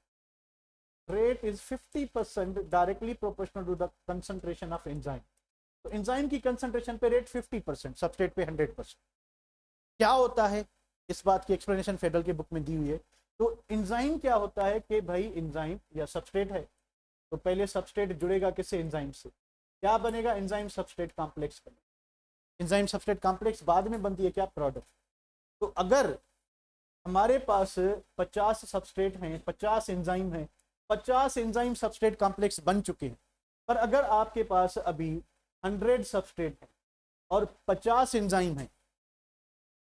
rate is 50% directly proportional to the concentration of enzyme. तो एंजाइम की कंसंट्रेशन पे रेट 50%, सबस्ट्रेट पे 100%। क्या होता है इस बात की एक्सप्लेनेशन फेडरल के बुक में दी हुई है। तो एंजाइम क्या होता है कि भाई एंजाइम या सबस्ट्रेट है, तो पहले सबस्ट्रेट जुड़ेगा किससे? एंजाइम से। क्या बनेगा? एंजाइम सबस्ट्रेट कॉम्प्लेक्स बनेगा। एंजाइम सबस्ट्रेट कॉम्प्लेक्स बाद में बनती है क्या? प्रोडक्ट। तो अगर हमारे पास 50 सबस्ट्रेट हैं, 50 एंजाइम हैं, 50 एंजाइम सबस्ट्रेट कॉम्प्लेक्स बन चुके हैं, पर अगर आपके पास अभी 100 सबस्ट्रेट है और 50 एंजाइम है,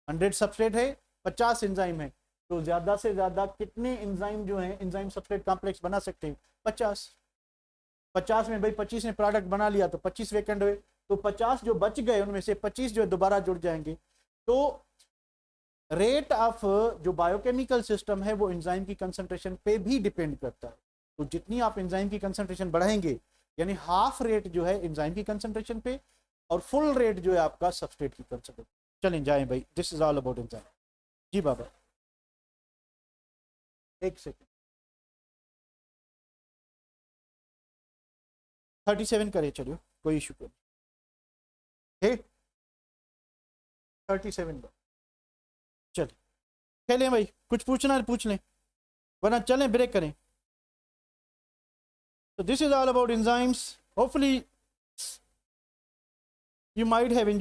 100 सबस्ट्रेट है, 50 एंजाइम है, तो ज्यादा से ज्यादा कितने एंजाइम जो हैं एंजाइम सबस्ट्रेट कॉम्प्लेक्स बना सकते हैं? 50। 50 में भाई 25 ने प्रोडक्ट बना लिया तो 25 वेकेंट हुए, तो 50 जो बच गए उनमें से 25 जो दोबारा जुड़ जाएंगे। तो रेट ऑफ जो बायोकेमिकल सिस्टम है वो एंजाइम की कंसंट्रेशन पे भी डिपेंड करता है। तो जितनी आप एंजाइम की कंसंट्रेशन बढ़ाएंगे, यानी हाफ रेट जो है एंजाइम की कंसंट्रेशन पे और फुल रेट जो है आपका सबस्ट्रेट की कंसंट्रेशन। चलें जाएं भाई, this is all about enzyme. जी बाबा, एक सेकेंड, 37 करे चलियो, कोई इशू नहीं। 37 चल खेलें भाई, कुछ पूछना है पूछ लें, वरना चलें ब्रेक करें। So this is all about enzymes. Hopefully you might have enjoyed